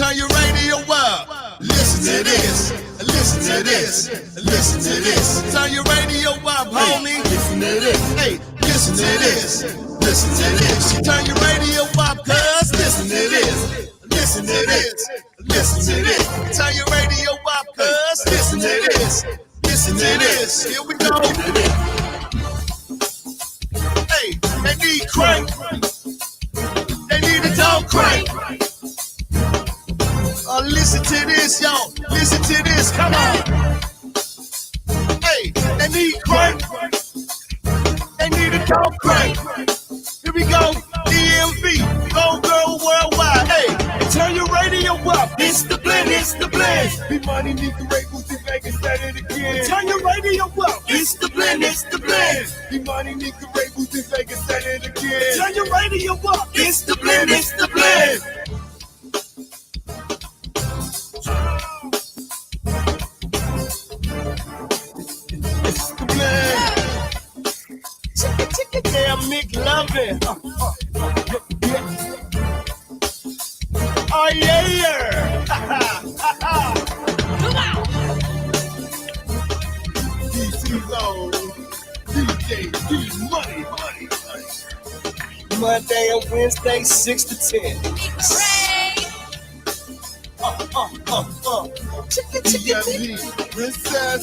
Turn your radio up. Listen to this. Listen to this. Listen to this. Turn your radio up, homie. Listen to this. Hey, listen to this. Listen to this. Turn your radio up, cuz. Listen to this. Listen to this. Listen to this. Turn your radio up, cuz. Listen to this. Listen to this. Here we go. Hey, they need crank. They need a dog crank. Listen to this, y'all. Listen to this. Come on. Hey, they need crank. They need a dog crank. Here we go. DMV. Go girl worldwide. Hey, turn your radio up. It's the blend. It's the blend. Be money, need the labels in Vegas. Said it again. Turn your radio up. It's the blend. It's the blend. Be money, need the labels in Vegas. Said it again. Turn your radio up. It's the blend. It's the blend. Damn, Mick loving. Oh yeah. Come on. DT's DJ D money. Monday and Wednesday 6 to 10. Chicken, princess.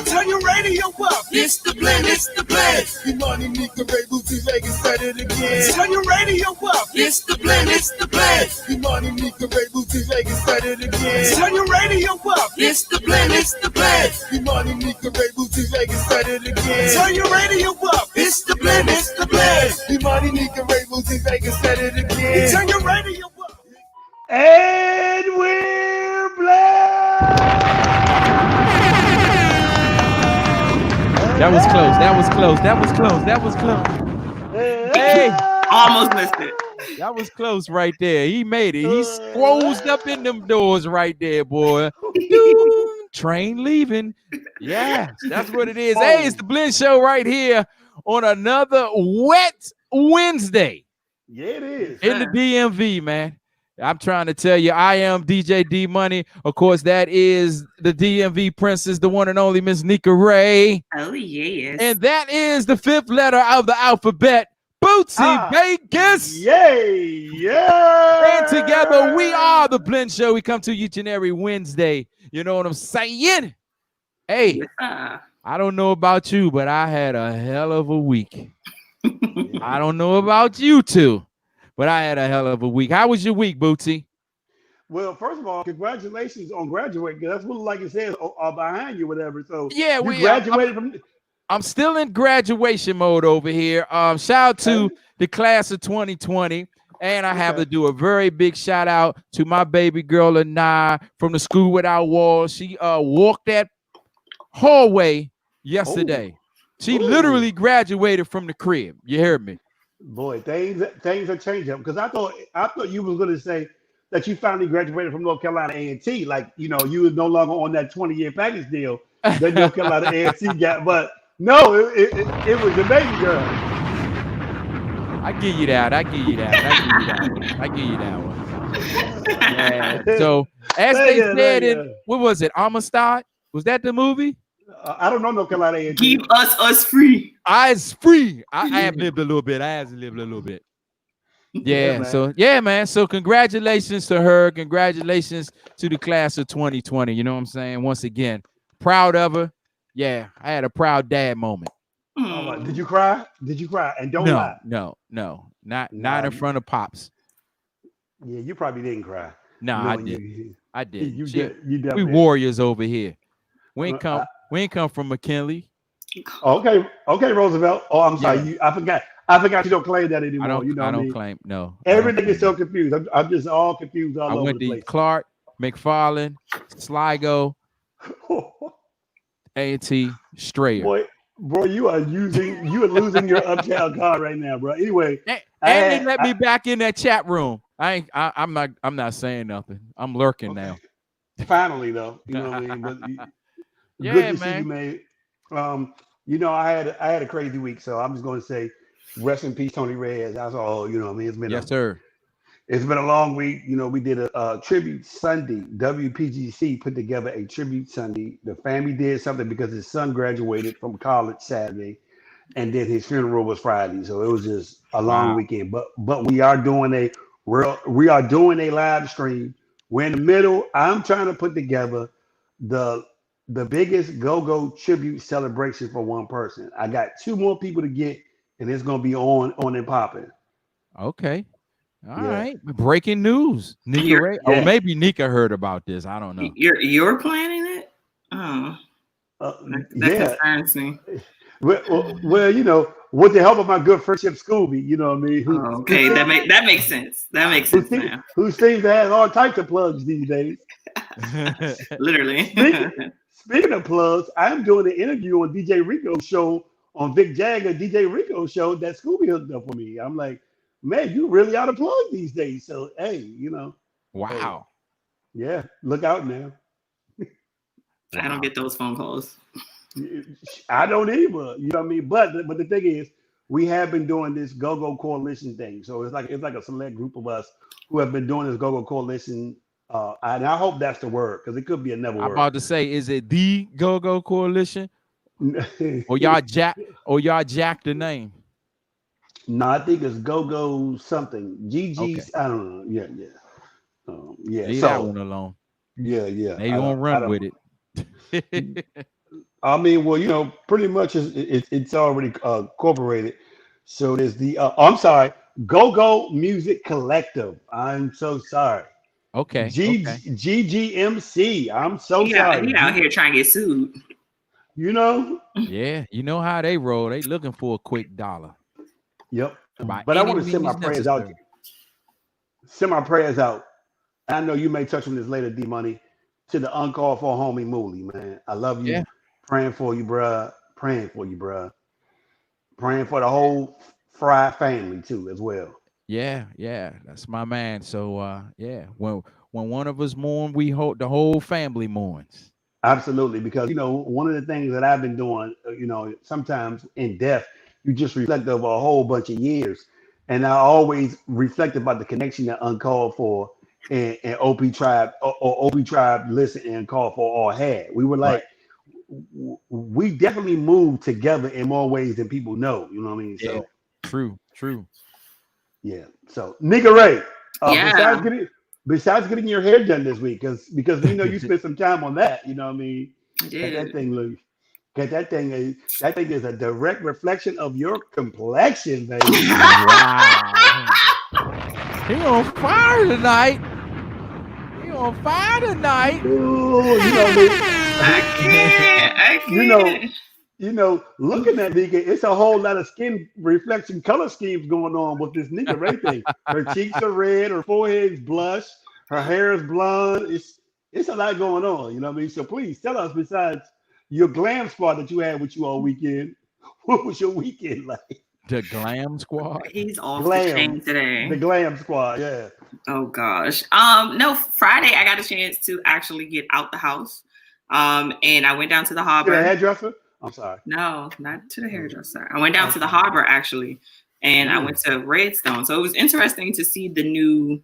Turn your radio up. It's the blend. It's the blend. Be money, need the labels in Vegas. Said it again. Turn your radio up. It's the blend. It's the blend. Be money, need the labels in Vegas. Said it again. Turn your radio up. It's the blend. It's the blend. Be money, need the labels in Vegas. Said it again. Turn your radio up. It's the blend. It's the blend. Be money, need the labels in Vegas. Said it again. Turn your radio up. And we're blessed. That was close. That was close. That was close. That was close. Hey, almost missed it. That was close right there. He made it. He squozed up in them doors right there, boy. Train leaving. Yeah, that's what it is. Hey, it's the Blend Show right here on another wet Wednesday. Yeah, it is. In the DMV, man. I'm trying to tell you, I am DJ D Money. Of course, that is the DMV princess, the one and only Miss Nika Ray. Oh, yes. And that is the fifth letter of the alphabet, Bootsy Vegas. Yay, yeah. And together, we are the Blend Show. We come to you each and every Wednesday. You know what I'm saying? Hey, I don't know about you, but I had a hell of a week. I don't know about you two. But I had a hell of a week. How was your week, Bootsy? Well, first of all, congratulations on graduating. That's what, like it says, behind you, whatever. So yeah, we graduated from. I'm still in graduation mode over here. Shout out to the class of 2020, and I have to do a very big shout out to my baby girl Anai from the School Without Walls. She walked that hallway yesterday. She literally graduated from the crib. You heard me. Boy, things are changing because I thought you was going to say that you finally graduated from North Carolina A&T, like you was no longer on that 20-year package deal that North Carolina A&T got, but no, it was the baby girl. I give you that. I give you that one. Yeah. So as they said in what was it, Amistad? Was that the movie? I don't know North Carolina A&T. Keep us free. Us free. I have lived a little bit. Yeah. So man. So congratulations to her. Congratulations to the class of 2020. You know what I'm saying? Once again, proud of her. Yeah, I had a proud dad moment. Did you cry? And don't lie. No, not in front of pops. Yeah, you probably didn't cry. No, I did. I did. You did. We warriors over here. We ain't come from McKinley. Okay, Roosevelt. Oh, I'm sorry. I forgot you don't claim that anymore. I don't claim. No. Everything is so confused. I'm just all confused all over the place. I went to Clark, McFarland, Sligo, A&T, Strayer. Boy, you are losing your uptown card right now, bro. Anyway, and they let me back in that chat room. I'm not saying nothing. I'm lurking now. Finally, though, you know what I mean. But yeah, good to man. see you, man. I had a crazy week, so I'm just going to say Rest in peace, Tony Reyes. That's all. You know, what I mean, Yes, sir. it's been a long week. You know, we did a tribute Sunday. WPGC put together a tribute Sunday. The family did something because his son graduated from college Saturday, and then his funeral was Friday. So it was just a long Wow. weekend. But we are doing a live stream. We're in the middle. I'm trying to put together the the biggest go-go tribute celebration for one person. I got two more people to get, and it's gonna be on and popping. Okay. All Yeah, right. Breaking news. Nika You're Ray. Or yeah, maybe Nika heard about this. I don't know. you're planning it? Oh, uh, that yeah. concerns me. Well, you know, with the help of my good friendship Scooby, you know what I mean, Oh, okay, that makes sense. That makes sense now. who seems to have all types of plugs these days. Literally. Speaking speaking of plugs, I'm doing an interview on DJ Rico's show on Vic Jagger, DJ Rico's show that Scooby hooked up for me. I'm like, man, you really out of plug these days. So hey, you know, hey, Wow. yeah, look out now. I don't Wow. get those phone calls. I don't either. You know what I mean? But the thing is, we have been doing this go-go coalition thing. So it's like a select group of us who have been doing this go-go coalition. And I hope that's the word because it could be another I'm word. about to say, is it the Go-Go Coalition? No, Or y'all jack the name? I think it's go-go something. Okay. GG's. I don't know. Yeah, yeah, yeah. Leave that one alone. Yeah. They I gonna don't. I run with don't. it. I mean, well, you know, pretty much it's already incorporated. So there's I'm sorry, Go-Go Music Collective. I'm so sorry. Okay. G Okay. GGMC. I'm so sorry. He out here trying to get sued. You know? Yeah. You know how they roll. They looking for a quick dollar Yep. by But I any want to send my means prayers out. necessary. Send my prayers out. I know you may touch on this later, D Money, to the uncalled for homie Mooley, man. I love you. Yeah. Praying for you, bruh. Praying for you, bruh. Praying for the whole Fry family too, as well. Yeah. Yeah. That's my man. So yeah. When one of us mourn, we hope the whole family mourns. Absolutely, because you know one of the things that I've been doing, you know, sometimes in death, you just reflect over a whole bunch of years, and I always reflect about the connection that Uncalled For and OP Tribe or OP Tribe Listen and Uncalled For all had. We were Right. like, we definitely moved together in more ways than people know. You know what I mean? Yeah. So True. True. yeah. So Nigga Ray, Yeah, besides getting your hair done this week, because we know you spent some time on that. You know what I mean? I Got that did. thing look. Got that thing is a direct reflection of your complexion, baby. Wow. He on fire tonight. He on fire tonight. Ooh, you know what I mean? I can't. I You know, can't. looking at Nika, it's a whole lot of skin reflection color schemes going on with this Nika Ray thing. Her cheeks are red, her forehead's blush, her hair is blonde. It's a lot going on, you know what I mean? So please tell us, besides your glam spot that you had with you all weekend, what was your weekend like? The Glam Squad. He's off the chain Glam, the today. glam squad, yeah. Oh gosh. No, Friday I got a chance to actually get out the house. And I went down to the To the harbor. hairdresser? I'm sorry. No, not to the hairdresser. I went down to the harbor actually, and I went to Redstone. So it was interesting to see the new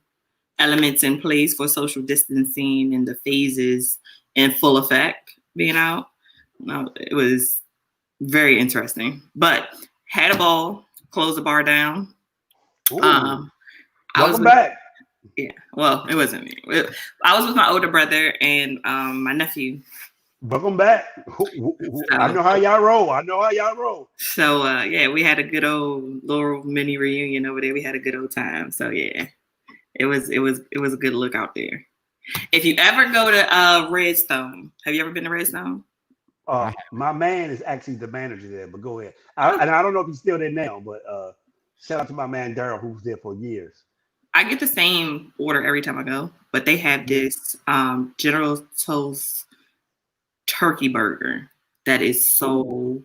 elements in place for social distancing and the phases in full effect being out. No, it was very interesting. But had a ball, closed the bar down. Ooh, I was welcome with, back. yeah. Well, it wasn't me. I was with my older brother and my nephew. Welcome back. I know how y'all roll. So yeah, we had a good old little mini reunion over there. We had a good old time. So yeah, it was a good look out there. If you ever go to Redstone, have you ever been to Redstone? My man is actually the manager there, but go ahead. And I don't know if he's still there now, but shout out to my man Daryl, who was there for years. I get the same order every time I go, but they have this General Tso's turkey burger that is so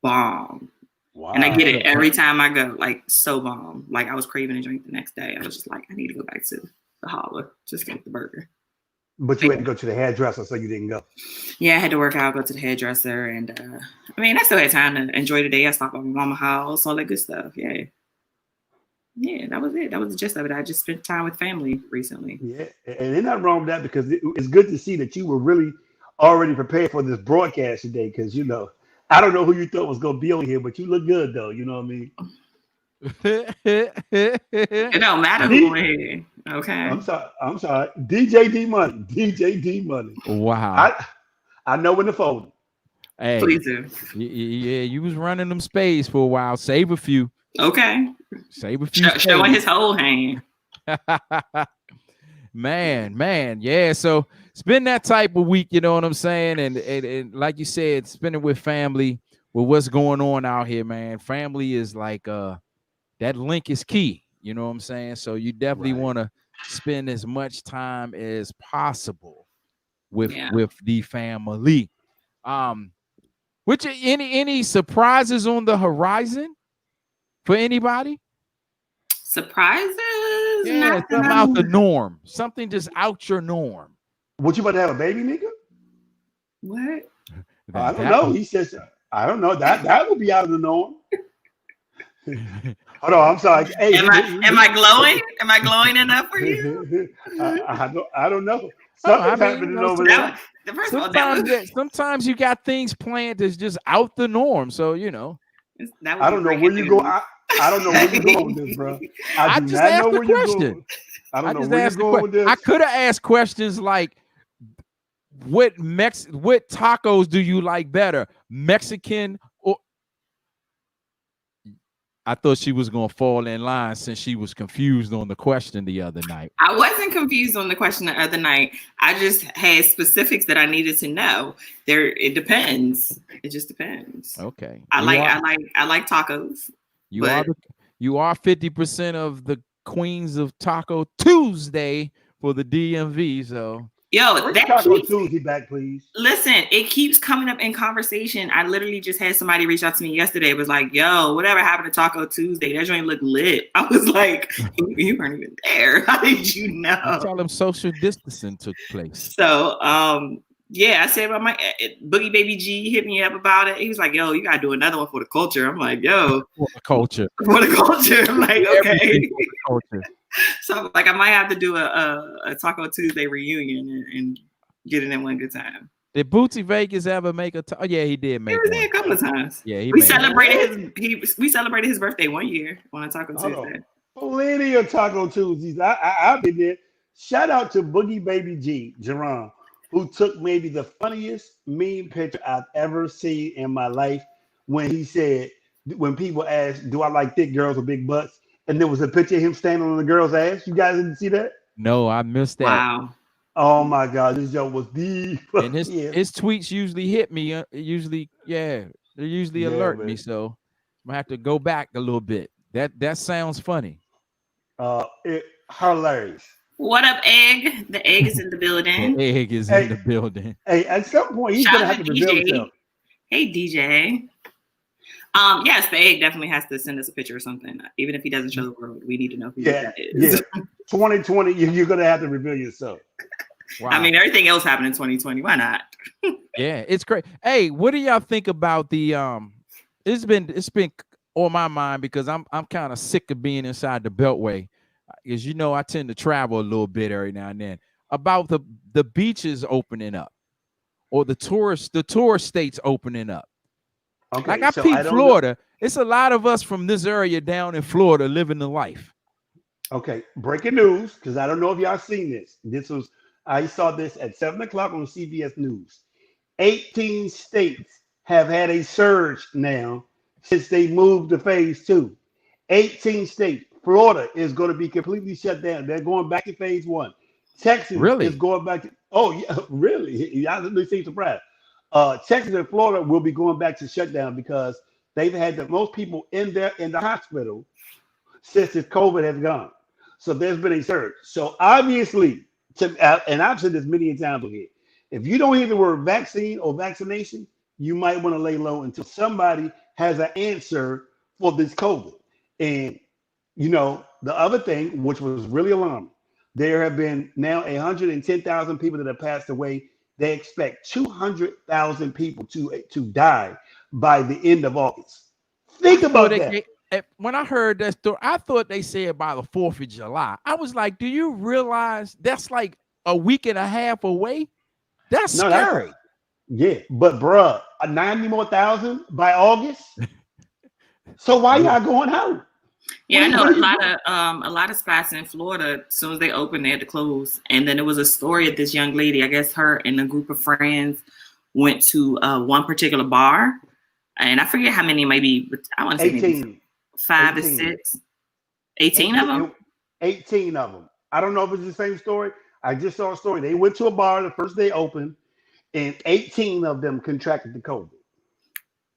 bomb. Wow. And I get it every time I go, like so bomb. Like I was craving a drink the next day. I was just like, I need to go back to the holler just to get the burger. But you had to go to the hairdresser, so you didn't go. Yeah, I had to work out, go to the hairdresser, and I mean, I still had time to enjoy the day. I stopped at my mama's house, all that good stuff. Yeah. Yeah, that was it. That was the gist of it. I just spent time with family recently. Yeah, and ain't nothing wrong with that because it's good to see that you were really already prepared for this broadcast today. Because I don't know who you thought was gonna be on here, but you look good though. You know what I mean? It don't matter who in here. Okay. I'm sorry. DJ D Money. DJ D Money. Wow. I know when to fold it. Hey, please do. Yeah, you was running them spades for a while. Save a few. Okay. Save a few. Showing his whole hand. man. Yeah. So it's been that type of week, you know what I'm saying? And like you said, spending with family, with what's going on out here, man. Family is like that link is key, you know what I'm saying? So you definitely want to spend as much time as possible with the family. Which any surprises on the horizon for anybody? Surprises? Yeah, something out the norm. Something just out your norm. What, you about to have a baby, nigga? What? I don't know. He says, I don't know. That would be out of the norm. Hold on, I'm sorry. Hey, am I glowing? Am I glowing enough for you? I don't know. Something's happening over there. Sometimes you got things planned that's just out the norm. So I don't know where you go. I don't know where you're going with this, bro. I do just not asked know the where you're question. going. I don't know where you're going with this. I could have asked questions like, what tacos do you like better, Mexican or? I thought she was going to fall in line since she was confused on the question the other night. I wasn't confused on the question the other night. I just had specifics that I needed to know. It depends. It just depends. Okay. I like tacos. You are 50% of the queens of Taco Tuesday for the DMV. So Taco Tuesday back, please. Listen, it keeps coming up in conversation. I literally just had somebody reach out to me yesterday. It was like, yo, whatever happened to Taco Tuesday? That joint look lit. I was like, you weren't even there. How did you know? Tell them social distancing took place. So, I said about my Boogie Baby G hit me up about it. He was like, yo, you got to do another one for the culture. I'm like, yo. For the culture. For the culture. I'm like, okay. Culture. So like I might have to do a Taco Tuesday reunion and get it in one good time. Did Bootsy Vegas ever make a? Yeah, he did make. He was there a couple of times. Yeah, we celebrated his birthday one year on a Taco Tuesday. Plenty of Taco Tuesdays. I've been there. Shout out to Boogie Baby G, Jerron, who took maybe the funniest meme picture I've ever seen in my life. When he said, when people asked, "Do I like thick girls with big butts?" And there was a picture of him standing on the girl's ass. You guys didn't see that? No, I missed that. Wow. Oh my God, this joke was deep. And his tweets usually hit me. They usually alert me. So I'm gonna have to go back a little bit. That sounds funny. Hilarious. What up, Egg? The Egg is in the building. The Egg is in the building. Hey, at some point he's gonna have to reveal himself. Hey, DJ. Yes, the Egg definitely has to send us a picture or something. Even if he doesn't show the world, we need to know who that is. Yeah. 2020, you're gonna have to reveal yourself. Wow. I mean, everything else happened in 2020. Why not? Yeah, it's great. Hey, what do y'all think about the It's been on my mind because I'm kind of sick of being inside the Beltway. As you know, I tend to travel a little bit every now and then. About the beaches opening up, or the tourist states opening up. Okay, like I peeped Florida. It's a lot of us from this area down in Florida living the life. Okay, breaking news, because I don't know if y'all seen this. I saw this at 7:00 on CBS News. 18 states have had a surge now since they moved to phase 2. 18 states. Florida is going to be completely shut down. They're going back to phase 1. Texas is going back to. Oh yeah, really? Y'all really seem surprised. Texas and Florida will be going back to shutdown because they've had the most people in the hospital since this COVID has gone. So there's been a surge. So obviously, and I've said this many times here, if you don't hear the word vaccine or vaccination, you might want to lay low until somebody has an answer for this COVID. And the other thing, which was really alarming, There have been now 110,000 people that have passed away. They expect 200,000 people to die by the end of August. Think about that. When I heard that story, I thought they said by the 4th of July. I was like, do you realize that's like a week and a half away? That's scary. Yeah, but bruh, 90 more thousand by August. So why y'all going out? Yeah, I know a lot of spots in Florida, as soon as they opened, they had to close. And then there was a story of this young lady, I guess her and a group of friends went to one particular bar. And I forget how many, maybe, I want to say 18. 5 to 6. 18 of them? 18 of them. I don't know if it's the same story. I just saw a story. They went to a bar the first day open, and 18 of them contracted the COVID.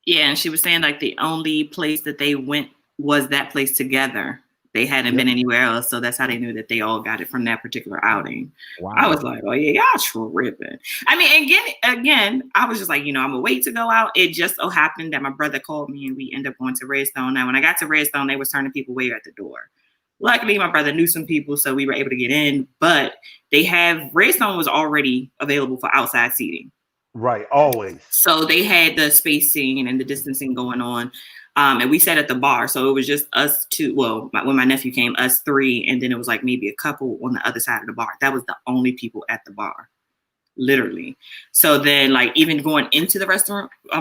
Yeah, and she was saying like the only place that they went was that place together. They hadn't been anywhere else, so that's how they knew that they all got it from that particular outing. Wow. I was like, oh yeah, y'all tripping. I mean, again, I was just like, I'm gonna wait to go out. It just so happened that my brother called me and we ended up going to Redstone. Now, when I got to Redstone, they was turning people away at the door. Luckily, my brother knew some people, so we were able to get in. But Redstone was already available for outside seating. Right, always. So they had the spacing and the distancing going on. And we sat at the bar. So it was just us two. Well, when my nephew came, us three. And then it was like maybe a couple on the other side of the bar. That was the only people at the bar, literally. So then like even going into the restaurant, to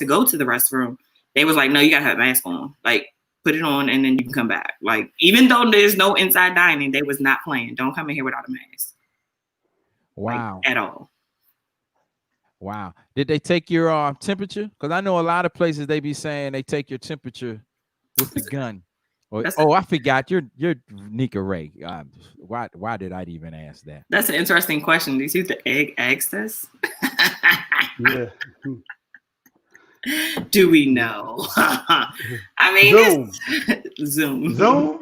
go to the restroom, they was like, no, you got to have a mask on. Like, put it on and then you can come back. Like, even though there's no inside dining, they was not playing. Don't come in here without a mask. Wow. Like, at all. Wow. Did they take your temperature? Because I know a lot of places they be saying they take your temperature with the gun. I forgot. You're Nika Ray. Why did I even ask that? That's an interesting question. Do you see the egg test? Yeah. Do we know? I mean, Zoom, bro.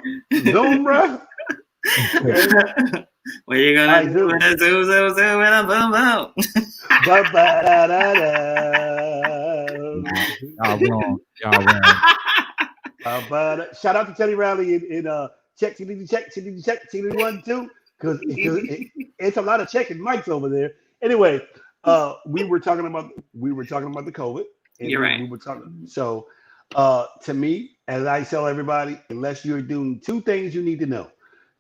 What are you gonna do with a zoom and a boom boom? Y'all wrong. Shout out to Teddy Riley in check 1 2 because it's a lot of checking mics over there. Anyway, we were talking about the COVID. You're right. We were talking. So, to me, as I tell everybody, unless you're doing two things you need to know.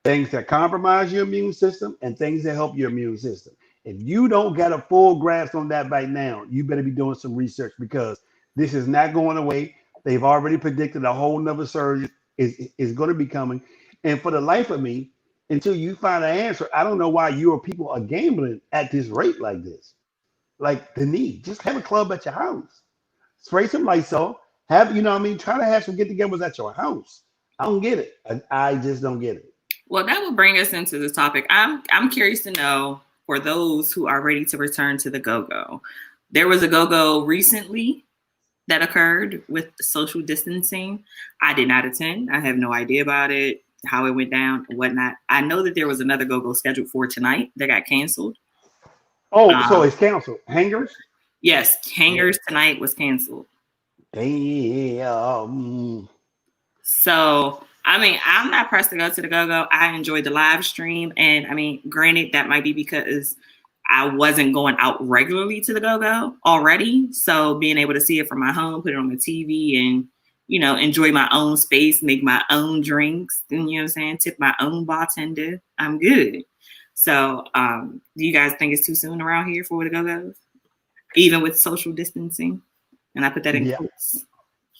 Things that compromise your immune system and things that help your immune system. If you don't get a full grasp on that right now, you better be doing some research because this is not going away. They've already predicted a whole nother surge is going to be coming. And for the life of me, until you find an answer, I don't know why your people are gambling at this rate like this. Like the need. Just have a club at your house. Spray some Lysol. Try to have some get-togethers at your house. I don't get it. I just don't get it. Well, that will bring us into the topic. I'm curious to know, for those who are ready to return to the go-go. There was a go-go recently that occurred with social distancing. I did not attend. I have no idea about it, how it went down, whatnot. I know that there was another go-go scheduled for tonight that got canceled. Oh, so it's canceled. Hangers? Yes, Hangers tonight was canceled. Damn. So, I mean, I'm not pressed to go to the go-go. I enjoyed the live stream. And I mean, granted, that might be because I wasn't going out regularly to the go-go already. So being able to see it from my home, put it on the TV and, enjoy my own space, make my own drinks, tip my own bartender, I'm good. So do you guys think it's too soon around here for the go-go's? Even with social distancing? And I put that in quotes.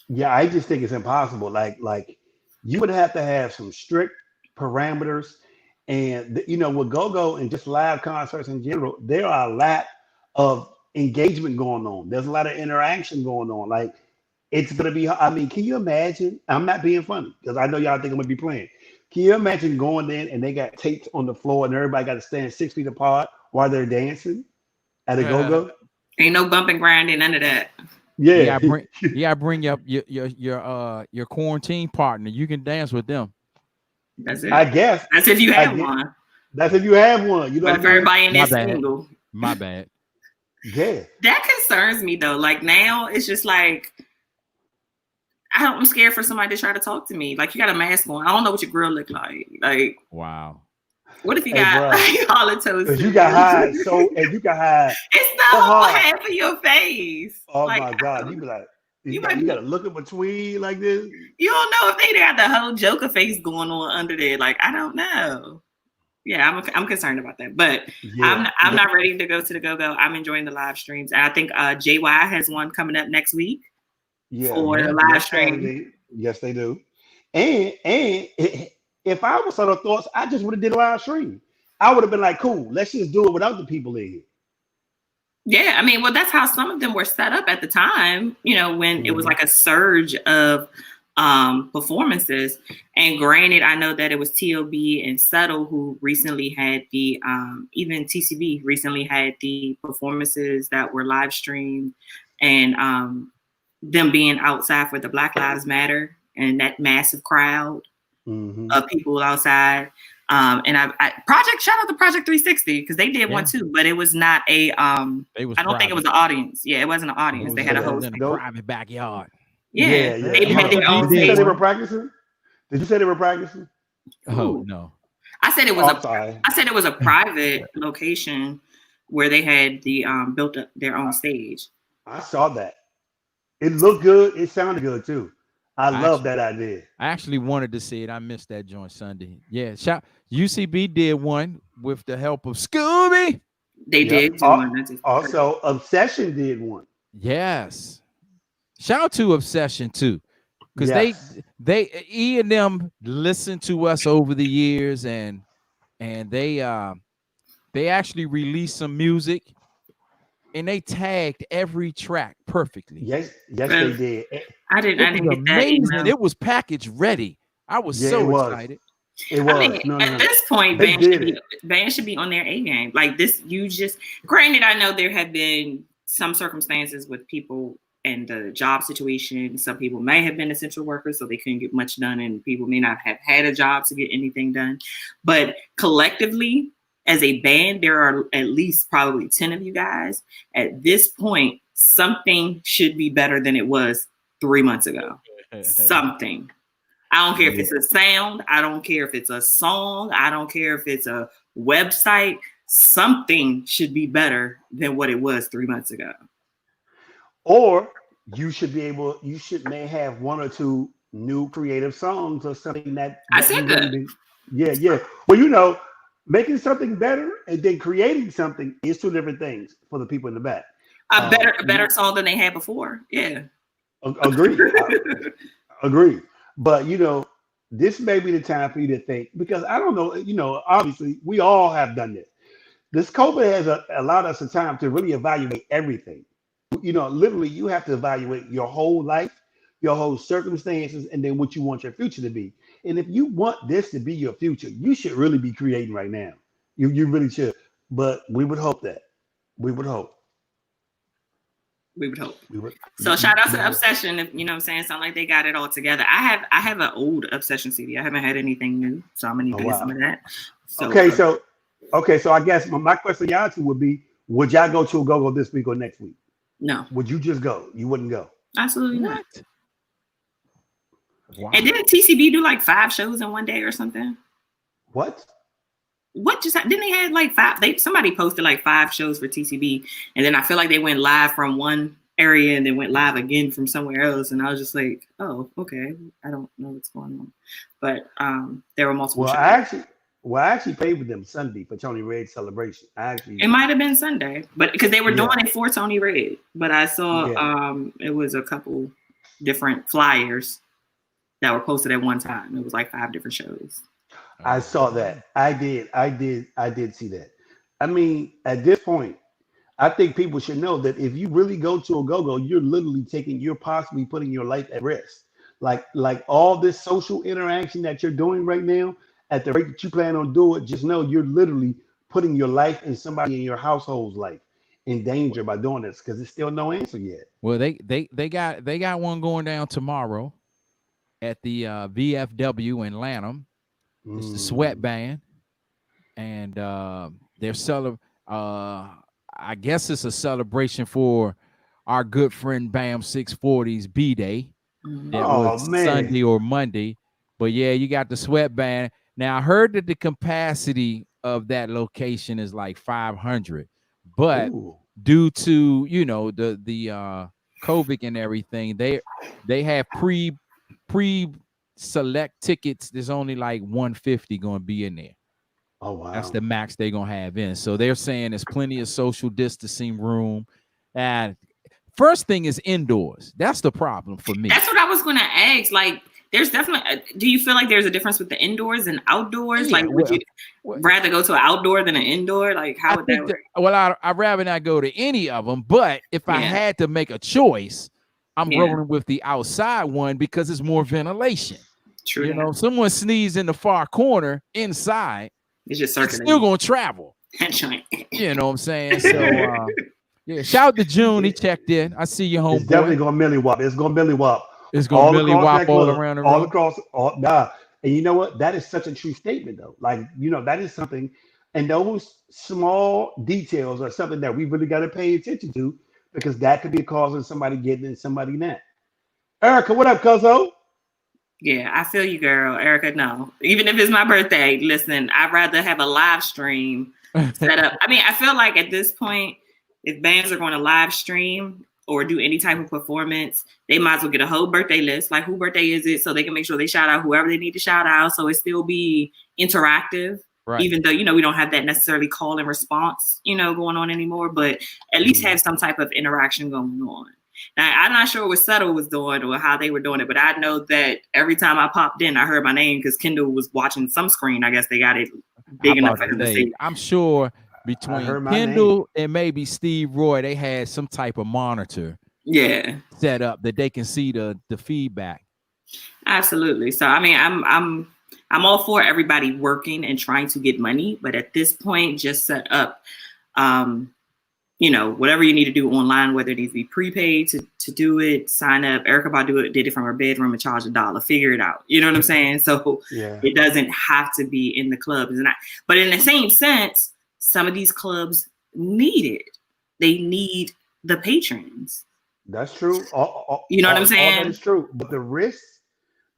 Yeah, I just think it's impossible. Like you would have to have some strict parameters. And, with go-go and just live concerts in general, there are a lot of engagement going on. There's a lot of interaction going on. Like, it's going to be, can you imagine? I'm not being funny because I know y'all think I'm going to be playing. Can you imagine going in and they got tapes on the floor and everybody got to stand 6 feet apart while they're dancing at a go-go? Ain't no bumping, grinding, none of that. Yeah. Bring up your quarantine partner. You can dance with them. That's it. I guess. That's if you have one. That's if you have one. But if everybody in this single. My bad. Yeah. That concerns me though. Like now it's just like I'm scared for somebody to try to talk to me. Like you got a mask on. I don't know what your grill look like. Like wow. What if you Hey, got bruh. all the toes? If you got high, so and you got high It's the so whole hard. half of your face. Oh Like, my God, you be like, you you might got to look in between like this. you don't know if they got the whole Joker face going on under there. Like, I don't know. Yeah, I'm concerned about that, but Yeah, I'm not ready to go to the go-go. I'm enjoying the live streams, and I think JY has one coming up next week for the live stream. Saturday. Yes, they do. And if I was on the thoughts, I just would have did a live stream. I would have been like, cool, let's just do it without the people in here. Yeah, I mean, well, that's how some of them were set up at the time, when it was like a surge of performances. And granted, I know that it was TOB and Settle who recently had the, even TCB recently had the performances that were live streamed, and them being outside for the Black Lives Matter and that massive crowd of people outside. And shout out to Project 360 because they did one too, but it was not a I don't think it was an audience. Yeah, it wasn't an audience. They had a whole in a private backyard. Yeah. They had their own Did you say stage. they were practicing? Did you say they were practicing? Oh no. I said it was I said it was a private location where they had the built up their own stage. I saw that. It looked good. It sounded good too. I love that idea. I actually wanted to see it. I missed that joint Sunday. Yeah, UCB did one with the help of Scooby. They did do one. Also, Obsession did one. Yes. Shout out to Obsession too, because they E and them listened to us over the years, and they actually released some music. And they tagged every track perfectly. Yes, they did. I didn't get amazing. That. It was package ready. I was so excited. It was. I mean, at this point, bands should be on their A game. Like this, granted, I know there have been some circumstances with people and the job situation. Some people may have been essential workers, so they couldn't get much done, and people may not have had a job to get anything done. But collectively, as a band, there are at least probably 10 of you guys. At this point, something should be better than it was 3 months ago. Something. I don't care if it's a sound. I don't care if it's a song. I don't care if it's a website. Something should be better than what it was 3 months ago. Or you may have one or two new creative songs or something that I said that. Yeah. Well, making something better and then creating something is two different things for the people in the back. A better song than they had before. Yeah. Agreed. Agreed. But this may be the time for you to think, because I don't know, obviously we all have done this. This COVID has allowed us a time to really evaluate everything. Literally you have to evaluate your whole life, your whole circumstances, and then what you want your future to be. And if you want this to be your future, you should really be creating right now. You really should. But we would hope that. We would hope. So shout out to Obsession. If what I'm saying, sound like they got it all together. I have an old Obsession CD. I haven't had anything new, so I'm gonna need to get some of that. So I guess my question to y'all two would be: would y'all go to a go-go this week or next week? No. Would you just go? You wouldn't go? Absolutely not. Wow. And didn't TCB do like 5 shows in one day or something? What didn't they have like 5? Somebody posted like 5 shows for TCB, and then I feel like they went live from one area and then went live again from somewhere else, and I was just like, oh, okay, I don't know what's going on, but there were multiple shows. I actually paid with them Sunday for Tony Red's celebration. It might have been Sunday, but because they were doing it for Tony Red, but I saw it was a couple different flyers that were posted at one time. It was like 5 different shows. I saw that. I did see that. I mean, at this point, I think people should know that if you really go to a go-go, you're possibly putting your life at risk. Like all this social interaction that you're doing right now, at the rate that you plan on doing it, just know you're literally putting your life and somebody in your household's life in danger by doing this, because there's still no answer yet. Well, they got one going down tomorrow at the VFW in Lanham. It's the Sweat Band, and they're I guess it's a celebration for our good friend Bam 640's B-Day. That was Sunday or Monday. But yeah, you got the Sweat Band. Now I heard that the capacity of that location is like 500, but Ooh. due to the COVID and everything, they have pre select tickets. There's only like 150 going to be in there. Oh wow. That's the max they're gonna have in. So they're saying there's plenty of social distancing room. And first thing is indoors. That's the problem for me. That's what I was gonna ask. Like, there's definitely. Do you feel like there's a difference with the indoors and outdoors? Yeah, like, would you rather go to an outdoor than an indoor? Like, how would that work? I'd rather not go to any of them. But if I had to make a choice, I'm rolling with the outside one because it's more ventilation. True. You know, someone sneezes in the far corner inside. It's just still gonna travel. You know what I'm saying? So yeah, shout out to June. He checked in. I see you, homeboy. It's definitely gonna milli wop. It's gonna milli wop. It's gonna milli wop all around the room. All across. And you know what? That is such a true statement, though. Like, that is something, and those small details are something that we really got to pay attention to, because that could be causing somebody getting in, somebody not. Erica, what up, cuzzo? Yeah, I feel you, girl. Erica, no. Even if it's my birthday, listen, I'd rather have a live stream set up. I mean, I feel like at this point, if bands are going to live stream or do any type of performance, they might as well get a whole birthday list. Like, who birthday is it? So they can make sure they shout out whoever they need to shout out. So it still be interactive, right? Even though, we don't have that necessarily call and response, going on anymore, but at least have some type of interaction going on. Now, I'm not sure what Settle was doing or how they were doing it, but I know that every time I popped in, I heard my name because Kendall was watching some screen. I guess they got it big enough for him to see. I'm sure between Kendall and maybe Steve Roy, they had some type of monitor set up that they can see the feedback. Absolutely. So, I mean, I'm all for everybody working and trying to get money, but at this point, just set up whatever you need to do online, whether it needs to be prepaid to do it, sign up. Erica Badu did it from her bedroom and charged $1. Figure it out. You know what I'm saying? So it doesn't have to be in the clubs. But in the same sense, some of these clubs need it. They need the patrons. That's true. You know what I'm saying? That is true. But the risk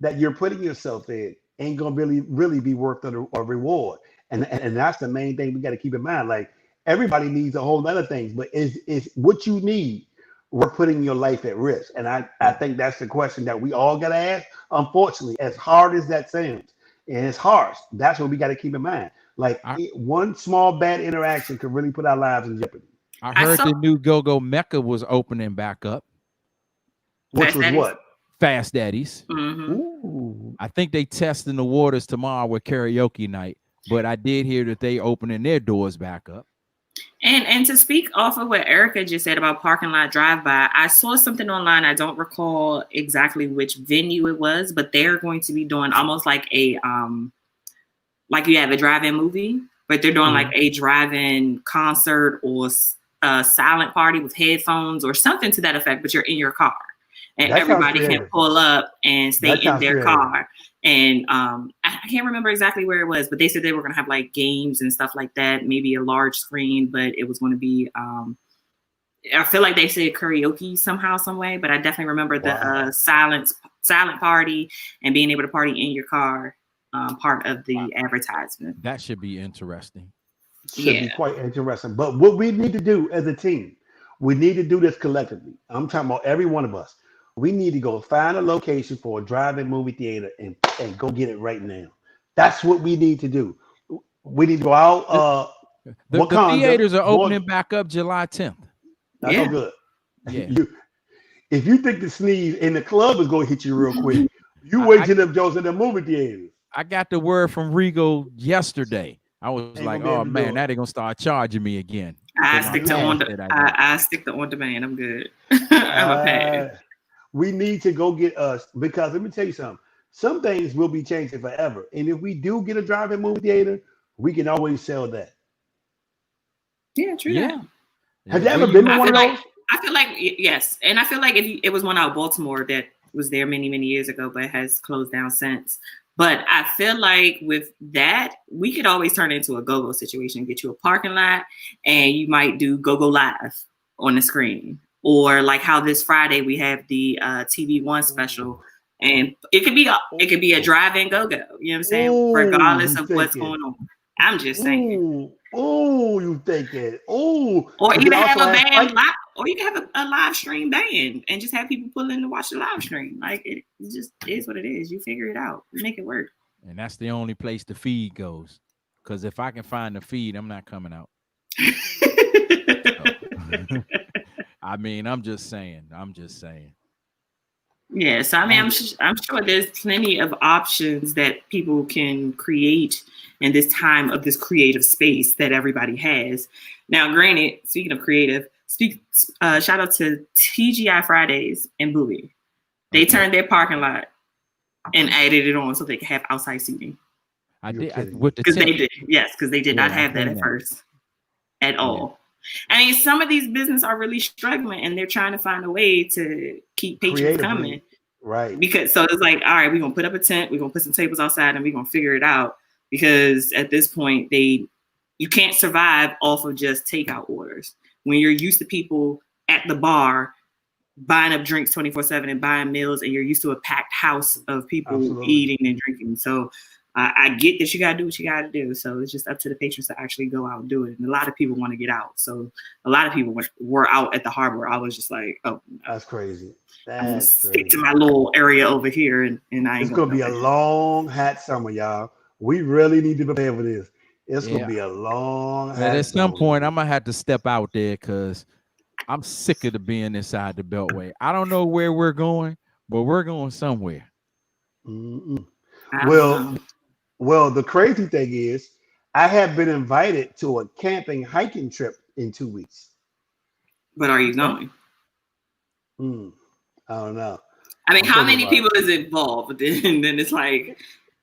that you're putting yourself in ain't gonna really be worth a reward. And that's the main thing we got to keep in mind. Like, everybody needs a whole other things, but is what you need worth putting your life at risk? And I think that's the question that we all got to ask. Unfortunately, as hard as that sounds, and it's harsh, that's what we got to keep in mind. Like, one small bad interaction could really put our lives in jeopardy. I heard the new Go-Go Mecca was opening back up. Which was what? Fast Daddies. Mm-hmm. Ooh. I think they testing the waters tomorrow with karaoke night, but I did hear that they opening their doors back up. And to speak off of what Erica just said about parking lot drive-by, I saw something online. I don't recall exactly which venue it was, but they're going to be doing almost like a like you have a drive-in movie, but they're doing like a drive-in concert or a silent party with headphones or something to that effect, but you're in your car and everybody can pull up and stay in their car. And I can't remember exactly where it was, but they said they were going to have like games and stuff like that, maybe a large screen, but it was going to be, I feel like they said karaoke somehow, some way, but I definitely remember the silent party and being able to party in your car, part of the advertisement. That should be interesting. Should be quite interesting. But what we need to do as a team, we need to do this collectively. I'm talking about every one of us. We need to go find a location for a drive-in movie theater and go get it right now. That's what we need to do. We need to go out. The theaters are opening back up July 10th. That's so good. Yeah. If you think the sneeze in the club is going to hit you real quick, you wait till them Joes in the movie theaters. I got the word from Regal yesterday. I was like, oh man, now they're going to start charging me again. I stick to on demand. I'm good. I'm a pass. We need to go get us, because let me tell you something. Some things will be changing forever. And if we do get a drive-in movie theater, we can always sell that. Yeah, true. Yeah. Have you ever been to one of those? I feel like, yes. And I feel like it was one out of Baltimore that was there many, many years ago, but has closed down since. But I feel like with that, we could always turn it into a go-go situation, get you a parking lot, and you might do go-go live on the screen. Or like how this Friday we have the TV One special And it could be a drive-in go-go. You know what I'm saying? Ooh, Regardless you of what's thinking. going on. I'm just saying. Ooh, you thinking. Ooh. Or But even then have also a have band fight. live, or you can have a live stream band and just have people pull in to watch the live stream. Like it just is what it is. You figure it out. You make it work. And that's the only place the feed goes. Because if I can find the feed, I'm not coming out. So. I mean, I'm just saying. Yeah, so I mean, I'm sure there's plenty of options that people can create in this time of this creative space that everybody has. Now, granted, speaking of creative, shout out to TGI Fridays and Bowie. They turned their parking lot and added it on so they could have outside seating. I did with the because they did. Yes, because they did not have that at first at all. I mean, some of these businesses are really struggling and they're trying to find a way to keep patrons coming. Right. Because so it's like, all right, we're going to put up a tent, we're going to put some tables outside and we're going to figure it out. Because at this point, you can't survive off of just takeout orders. When you're used to people at the bar buying up drinks 24/7 and buying meals, and you're used to a packed house of people eating and drinking. So I get that you got to do what you got to do. So it's just up to the patrons to actually go out and do it. And a lot of people want to get out. So a lot of people were out at the harbor. I was just like, oh, no. That's crazy. I'm going to stick to my little area over here. And it's going to be a long, hot summer, y'all. We really need to prepare for this. It's going to be a long, hot summer. At some point, I'm going to have to step out there because I'm sick of being inside the Beltway. I don't know where we're going, but we're going somewhere. Well, the crazy thing is, I have been invited to a camping hiking trip in 2 weeks. But are you going? I don't know. I mean, how many people is involved? And then it's like,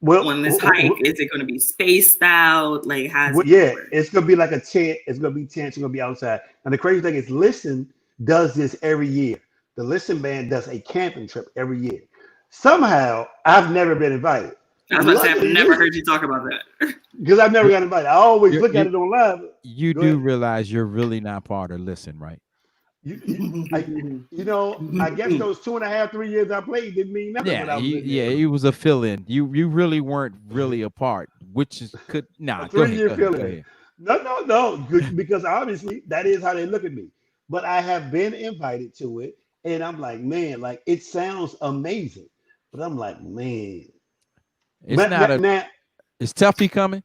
on this hike, is it going to be spaced out? Like, how's it work? It's going to be like a tent. It's going to be tents. It's going to be outside. And the crazy thing is, Listen does this every year. The Listen band does a camping trip every year. Somehow, I've never been invited. I was about to say, I've never heard you talk about that. Because I've never got invited. I always look at it online. You do realize you're really not part of Listen, right? I guess those 2.5, 3 years I played didn't mean nothing. It was a fill-in. You really weren't really a part, which is a 3-year fill-in. No, because obviously that is how they look at me. But I have been invited to it, and I'm like, man, like it sounds amazing. But I'm like, man. Is Tuffy coming?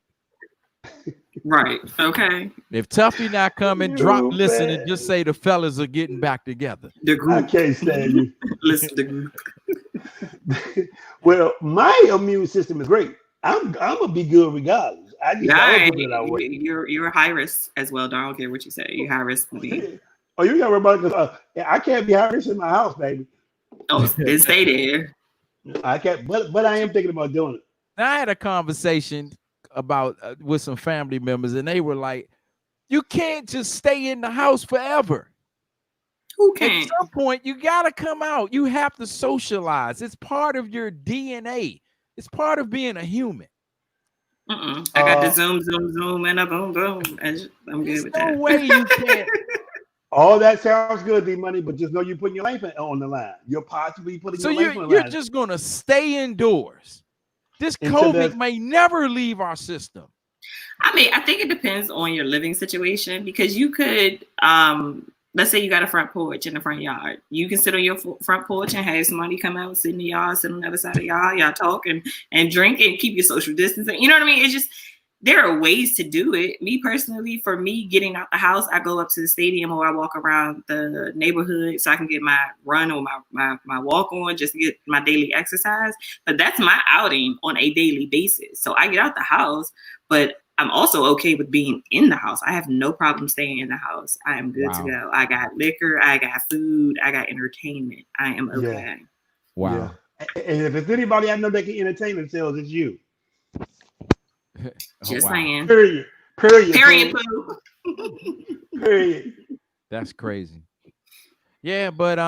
Right. Okay. If Tuffy not coming, drop Listen and just say the fellas are getting back together. The group. I can't stand you. Listen to the group. Well, my immune system is great. I'm gonna be good regardless. You're high risk as well. Don't care what you say. You're high risk. Oh, you got about because I can't be high risk in my house, baby. Oh, it stay there. I can't, but I am thinking about doing it. I had a conversation about with some family members, and they were like, "You can't just stay in the house forever. Who can? At some point, you gotta come out. You have to socialize. It's part of your DNA. It's part of being a human." I got the zoom, and a boom, boom. I'm good with that. No way you can't. All that sounds good, D-Money, but just know you're putting your life on the line. You're possibly putting your life on the line. So you're just gonna stay indoors. This COVID may never leave our system. I mean, I think it depends on your living situation because you could, let's say you got a front porch in the front yard. You can sit on your front porch and have somebody come out, sit in the yard, sit on the other side of y'all talk and drink and keep your social distancing. You know what I mean? It's just, there are ways to do it. Me personally, for me getting out the house, I go up to the stadium or I walk around the neighborhood so I can get my run or my walk on, just to get my daily exercise. But that's my outing on a daily basis. So I get out the house, but I'm also okay with being in the house. I have no problem staying in the house. I am good to go. I got liquor, I got food, I got entertainment. I am okay. Yeah. Wow. Yeah. And if it's anybody I know that can entertain themselves, it's you. Just saying. Period. Period. That's crazy. Yeah, but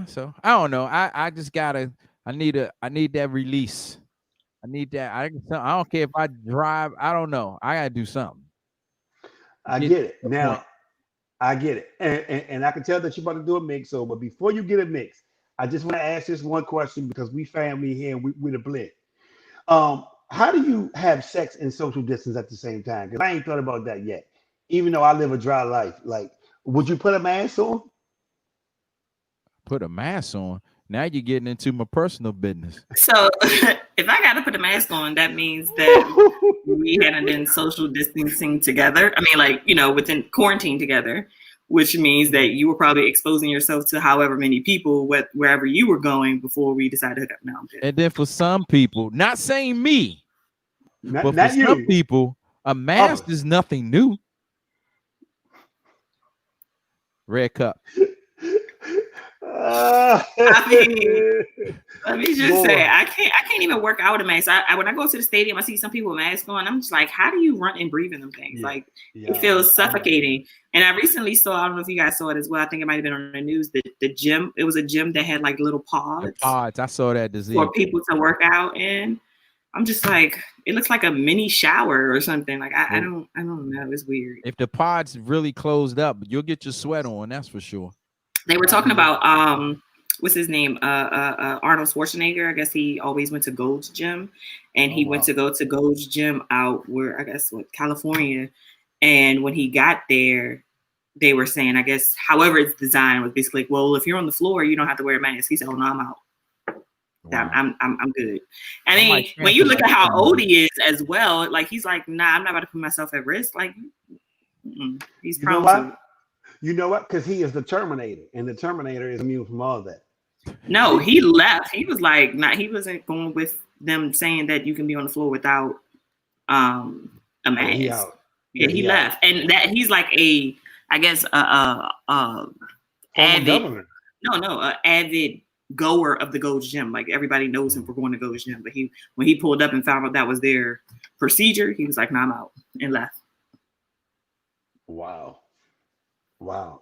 so I don't know. I just gotta. I need that release. I need that. I don't care if I drive. I don't know. I gotta do something. I get it now. I get it, and I can tell that you're about to do a mix. So, but before you get a mix, I just want to ask this one question because we family here and we're the blend. How do you have sex and social distance at the same time? Because I ain't thought about that yet. Even though I live a dry life, like, would you put a mask on? Put a mask on. Now you're getting into my personal business. So if I got to put a mask on, that means that we hadn't been social distancing together. I mean, like, within quarantine together, which means that you were probably exposing yourself to however many people, wherever you were going before we decided to hook up. No, I'm kidding. And then for some people, not saying me, but for Not you. some people, a mask is nothing new. Red cup. I mean, let me just say, I can't even work out with a mask. When I go to the stadium, I see some people with masks on. I'm just like, how do you run and breathe in them things? It feels suffocating. And I recently saw, I don't know if you guys saw it as well. I think it might have been on the news. The gym, it was a gym that had like little pods. The pods, I saw that disease for people to work out in. I'm just like, it looks like a mini shower or something. Like I don't know. It's weird. If the pods really closed up, you'll get your sweat on. That's for sure. They were talking about what's his name? Arnold Schwarzenegger. I guess he always went to Gold's Gym, and he went to go to Gold's Gym out where California. And when he got there, they were saying, I guess, however it's designed was basically, well, if you're on the floor, you don't have to wear a mask. He said, oh no, I'm out. Wow. I'm good. I mean, when you look at how old he is as well, like he's like, nah, I'm not about to put myself at risk. Like he's promising. You know what? Because he is the Terminator, and the Terminator is immune from all that. No, he left. He was like, he wasn't going with them saying that you can be on the floor without a mask. He left, and that he's like avid. Avid goer of the Gold's Gym. Like everybody knows him for going to Gold's Gym, but when he pulled up and found out that was their procedure, he was like, "Nah, I'm out," and left. Wow.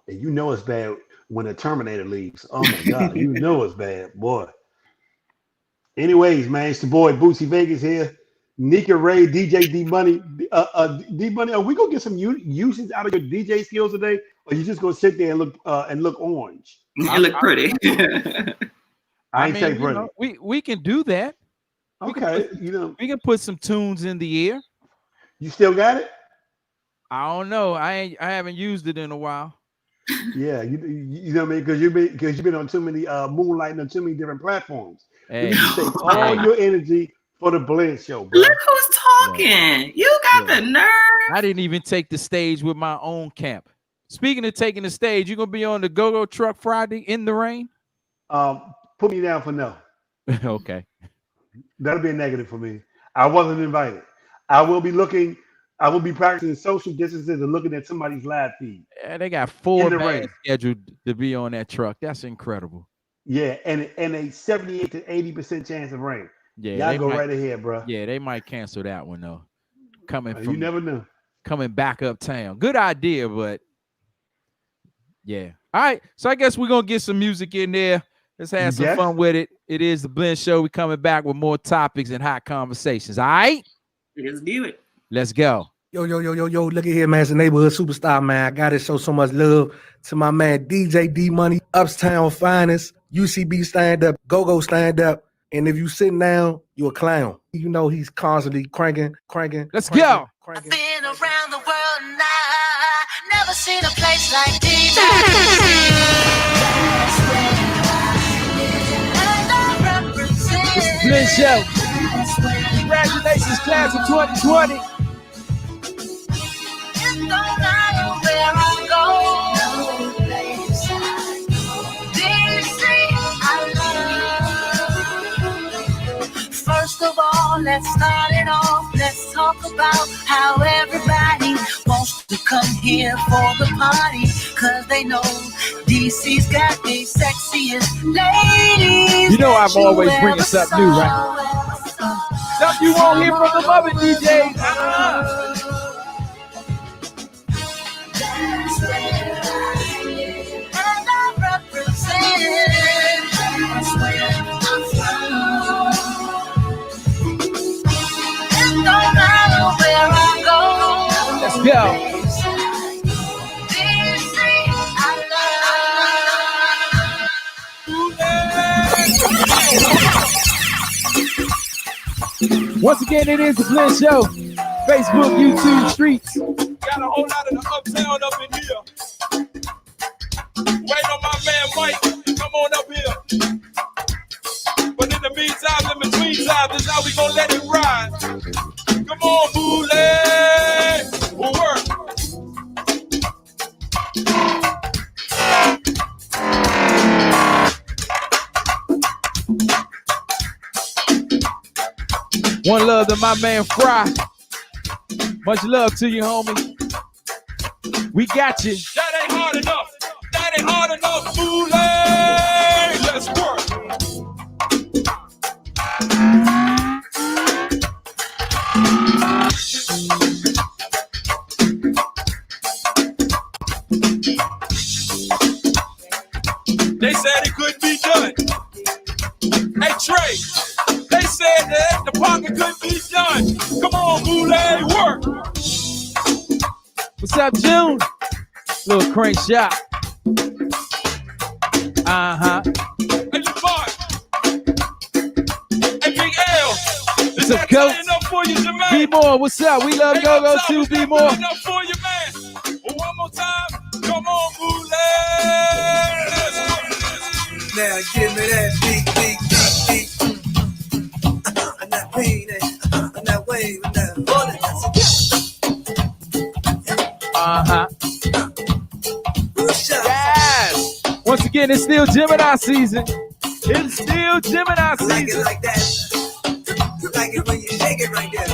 And you know it's bad when the Terminator leaves. Oh my God, you know it's bad, boy. Anyways, man, it's the boy Bootsy Vegas here. Nika Ray, DJ D Money. D Money, are we gonna get some usage out of your DJ skills today? Or you just gonna sit there and look orange? You look pretty. I ain't say pretty. We can do that. Okay, we can put some tunes in the ear. You still got it? I don't know. I haven't used it in a while. Yeah, you know what I mean? Because you've been on too many moonlighting on too many different platforms. Hey, you take all your energy for the Blend Show, bro. Look who's talking. Yeah. You got the nerve. I didn't even take the stage with my own camp. Speaking of taking the stage, you gonna be on the Go-Go Truck Friday in the rain? Put me down for no. Okay. That'll be a negative for me. I wasn't invited. I will be practicing social distances and looking at somebody's live feed. Yeah, they got 4 bands scheduled to be on that truck. That's incredible. Yeah, and a 78 to 80% chance of rain. Yeah, y'all go right ahead, bro. Yeah, they might cancel that one though. You never know. Coming back uptown. Good idea, but yeah. All right, so I guess we're gonna get some music in there. Let's have some fun with it. It is the Blend Show. We're coming back with more topics and hot conversations. All right, let's do it. Let's go. Yo, look at here, man. It's a neighborhood superstar, man. I gotta show so much love to my man DJ D Money, Uptown Finest, UCB stand up, Go-Go stand up. And if you sitting down, you a clown. You know he's constantly cranking. Let's go. I've been around the world and I never seen a place like this. Blend Show. Congratulations, class of 2020. It don't matter where I go. DC, I love. First of all, let's start it off. Let's talk about how everybody wants to come here for the party. Cause they know DC's got the sexiest ladies. You know I'm always bringing something new, right? Stuff you won't hear from the other DJs. That's where I live. And I represent. That's where I'm from. It don't matter where I go. Let's go. DC, I love. Once again, it is the Blend Show. Facebook, YouTube, streets. Got a whole lot of the uptown up in here. Wait on my man Mike. Come on up here. But in the meantime, in between time, this is how we gonna let it ride. Come on, Boulay. We'll work. One love to my man Fry. Much love to you, homie. We got you. That ain't hard enough. That ain't hard enough, Boulay. Let's work. They said it couldn't be done. Hey, Trey, they said that the pocket couldn't be done. Come on, Boulay, work. What's up, June? Little crank shot. Uh-huh. Hey, Lamar. Hey, Big L. Is a that goat. tight enough for you, Jermaine? Be more, what's up? We love Hey, Go-Go Uptown, too, is Be that more. tight enough for you, man? Well, one more time. Come on, Boulay. Let's work. Now give me that beat. And that pain, and that wave, and that bullet. Uh-huh. Shot. Yes. Once again, it's still Gemini season. It's still Gemini I like it season. like that. I like it when you shake it right there.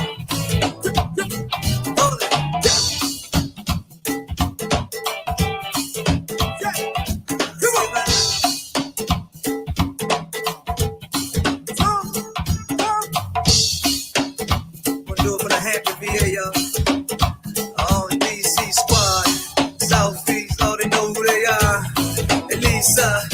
Hold it. Come on, man. Wanna do it for the happy VA, y'all. All the DC squad, Southeast, all they know who they are. At least, I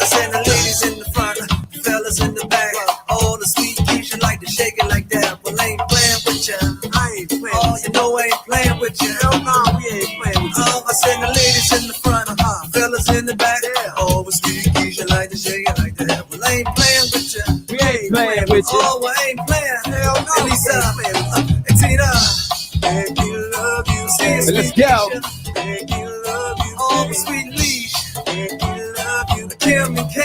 send the ladies in the front, fellas in the back. All the sweet keys, you like to shake it like that. Well, I ain't playing with ya. I ain't playing. Oh, you know I ain't playing with ya. Hell no, we ain't playing with ya. I send the ladies in the front, fellas in the back. All the sweet keys, you like to shake it like that. Well, I ain't playing with ya. We ain't playing with you. Oh, I ain't playing. Hell no, at least, and Tina, make me love you. Say it, Let's sweet go. Keisha. Make me love you. Oh, the sweet leash. Make me love you. Kim and K.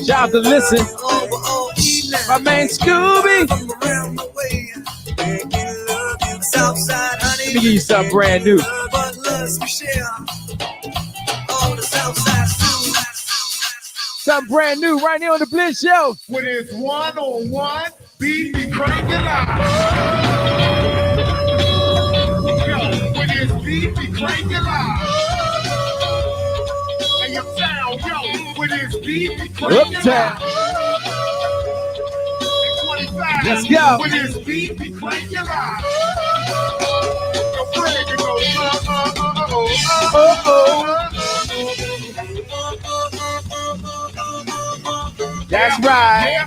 Shout out to Listen. All evening. My man Scooby. From around the way. Make me love you. Southside, honey. Let me give you something brand new. But loves we share. All the Southside stew. Something brand new right here on the Blend Show. When it's one-on-one, beat me crank it out. Yo, when it's beat me crank it out. And your sound, yo, when it's beat me crank it Uptown. out. And 25, Let's go. when it's beat me crank it out. Your friend, you go, That's right.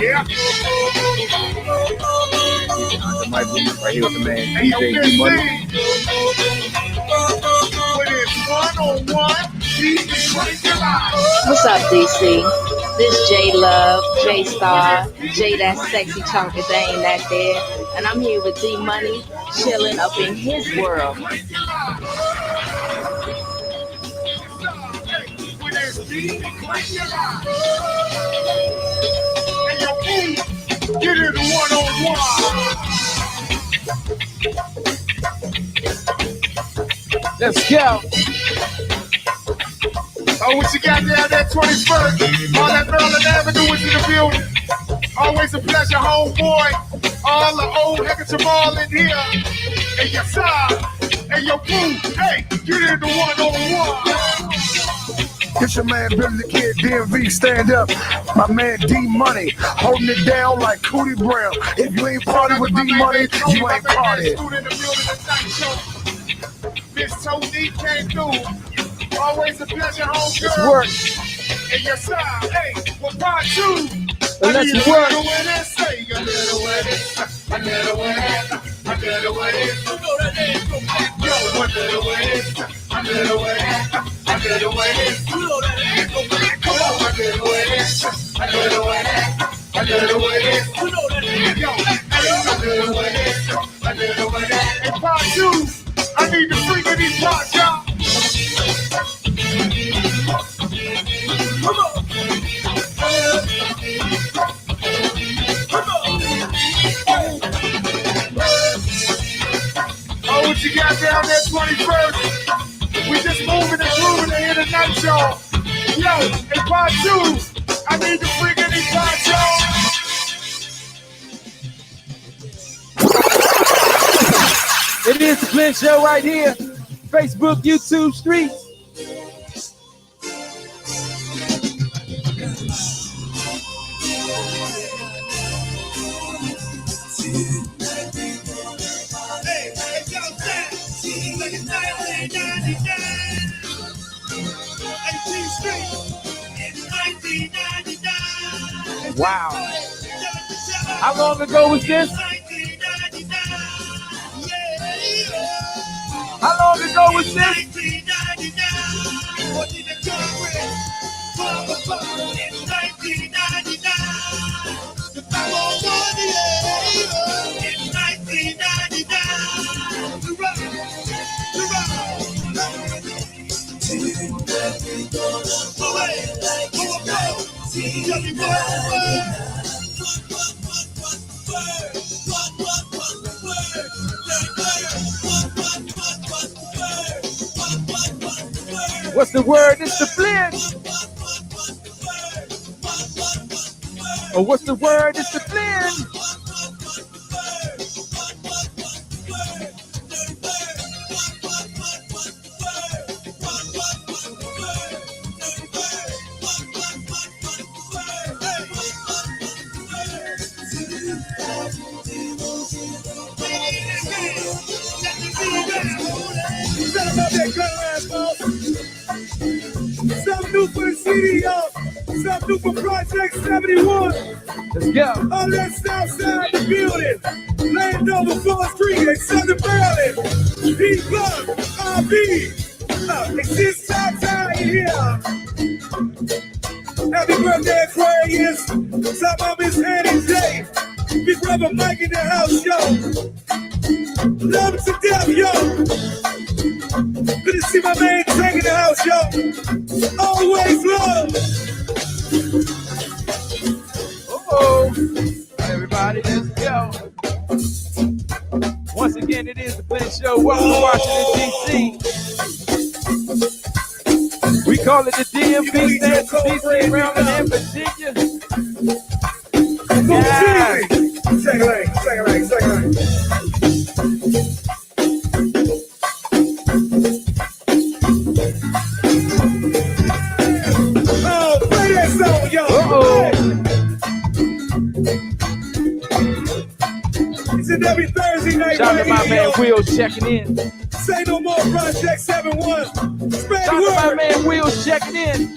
Yeah. Right here with the man, Hey, yo, DJ Miss D-Money. C. When it's one-on-one, beat me crank it out. What's up, DC? This J Love, J Star, J that sexy chunk if they ain't that there. And I'm here with D Money, chilling up in his world. When it's beat me crank it out. And your move, get it one-on-one. Let's go. Oh, what you got down there, 21st? All that Maryland Avenue is in the building. Always a pleasure, homeboy. All the old heck of Jamal in here. And your side, and your boo. Hey, get in the one-on-one. It's your man Billy the Kid, DMV, stand up. My man D-Money, holding it down like Cootie Brown. If you ain't party with D-Money, you ain't party. Miss Tony came through. Always a pleasure, Let's homegirl. work. And your side, hey, what part two? Let's work. And part two, I need the freak of these parts, y'all. Come on. Oh, what you got down there, 21st? We just moving and grooving to hear the night, y'all. Yo, in part two, I need the freak of these parts, y'all. It is the Blend Show right here. Facebook, YouTube, streets. Wow. How long ago was this? How long ago was this? What's the word? It's the blend. Oh, what's the word? It's the blend. Something new for the CD, y'all. Something new for Project 71. Let's go. On that south side of the building. Laying over 4th Street in Southern Maryland. D-Club, RB. It's this south side here. Happy birthday, Aquarius. Some of Miss Annie J. Big brother Mike in the house, yo. Love to death, yo. Good to see my man Tank in the house, yo. Always love. Uh-oh. Everybody, let's go. Once again, it is the Blend Show. Welcome to Washington, D.C. We call it the DMV, stands for D.C., Maryland, and Virginia. Yeah. Second leg. Oh, play that song, yo. It's an every Thursday night. Shout out to my man Will checking in. Say no more, Project 71. Spread Shout out to my man Will checking in.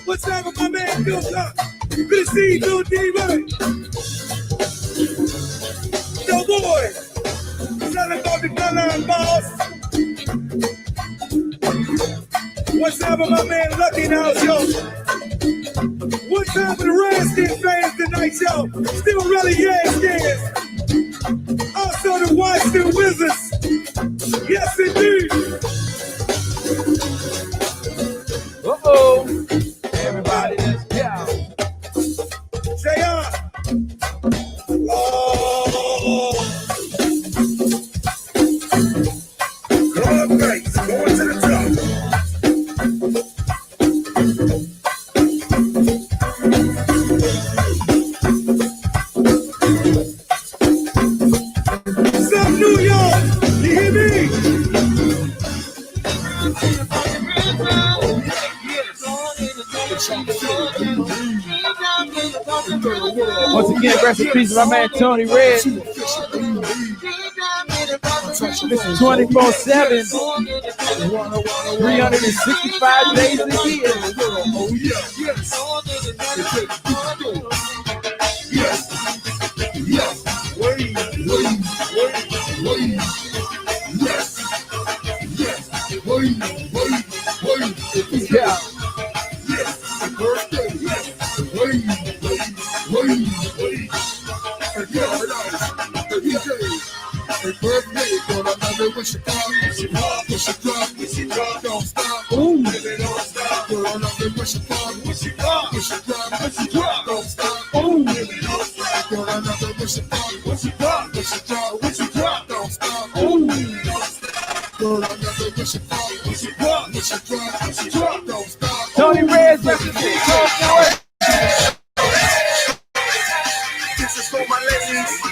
What's up with my man Bill Tuck? Good to see you, Bill D-Money. Yo, boy. Tell about the gun boss. What's up with my man Lucky now, yo? What's up with the Redskins fans tonight, yo? Still really Redskins. Also the Washington Wizards. Yes, indeed. Uh-oh. Everybody, let's go. JR. Oh. Club nights, going to the top. Some New York, you hear me? Once again, rest in peace to my man Tony Red. This is 24/7, 365 days a year. Oh, yeah, yes. Yes. Yes. Wait. Yes. Yes. Wait. Yeah. Yes. Birthday. Yes. Wait. she drop, don't stop. Ooh, baby, don't stop. Girl, I love it when she drop, when she drop, when she drop, when she drop, don't stop. Ooh, baby, don't stop. Girl, I love it when she drop, when she drop, when she drop, when she drop, don't stop. Ooh, baby, don't stop. Girl, I love it when she drop, when she drop, when she drop, when she drop, don't stop. Tony Reds, This is for my ladies.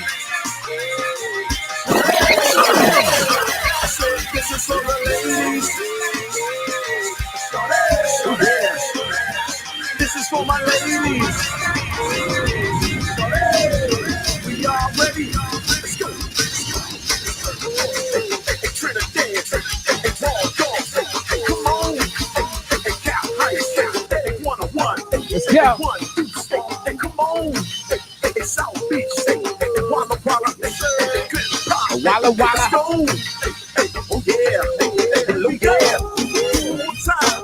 I said this is for the ladies. This is for my ladies. We are ready. Let's go. Hey, Trinidad. Hey, Raw Dogs. Hey, come on. Hey, Cal Heights. Hey, 101. Let's go. 1, 2, hey, come on. Hey, South Beach. Hey, Walla Walla. Hey, good pop. Walla Walla. Let's go. Hey, oh yeah. Hey, yeah. One more time.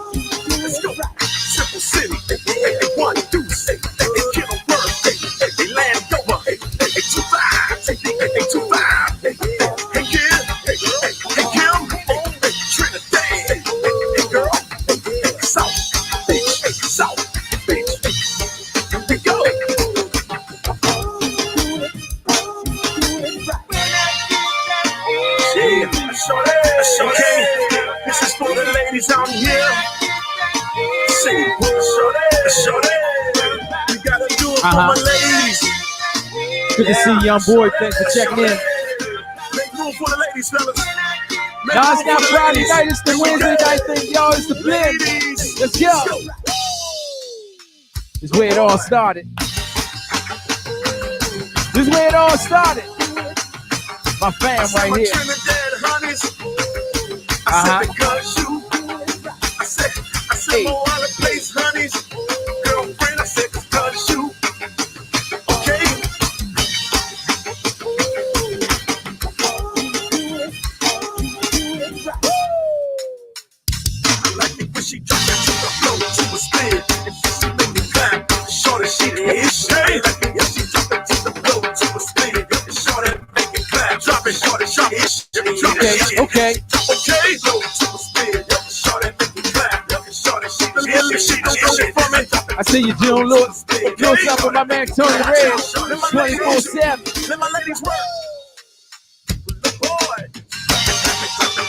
Let's go. Simple City. Hey, 1, 2, hey, Kenilworth. Hey, Landover. Hey, 25. Hey, 25. Hey, yeah. Hey, Kim. Hey, Trinidad. Hey, girl. Hey, South Beach. Hey, South Beach. Here we go. Yeah, okay. This is for the ladies out here. Say, shorty. You gotta do it for my ladies. Good to see you, young boy. Thanks for checking in. Make room for the ladies, fellas. Make No, it's room not for the Friday ladies. night. It's the Wednesday night thing, y'all. It's the blend. Ladies. Let's go. This is where it all started. This is where it all started. My fam I right here. Trinidad honeys. I said because you. I said Hey. more out of place honeys. Girlfriend, I said because you. Okay. I like it when she drop it to the floor to a spin. And she make me clap. Shorty, she is shade. Yeah, she drop it to the floor to a spin. And shorty make me clap. Drop it, shorty, drop it. Okay. Okay, go to a spin. Shorty make me clap. Shorty, she don't go for me. I see you, June Lewis. What's up with my man Tony Red? 24/7. Let my ladies work. Boy.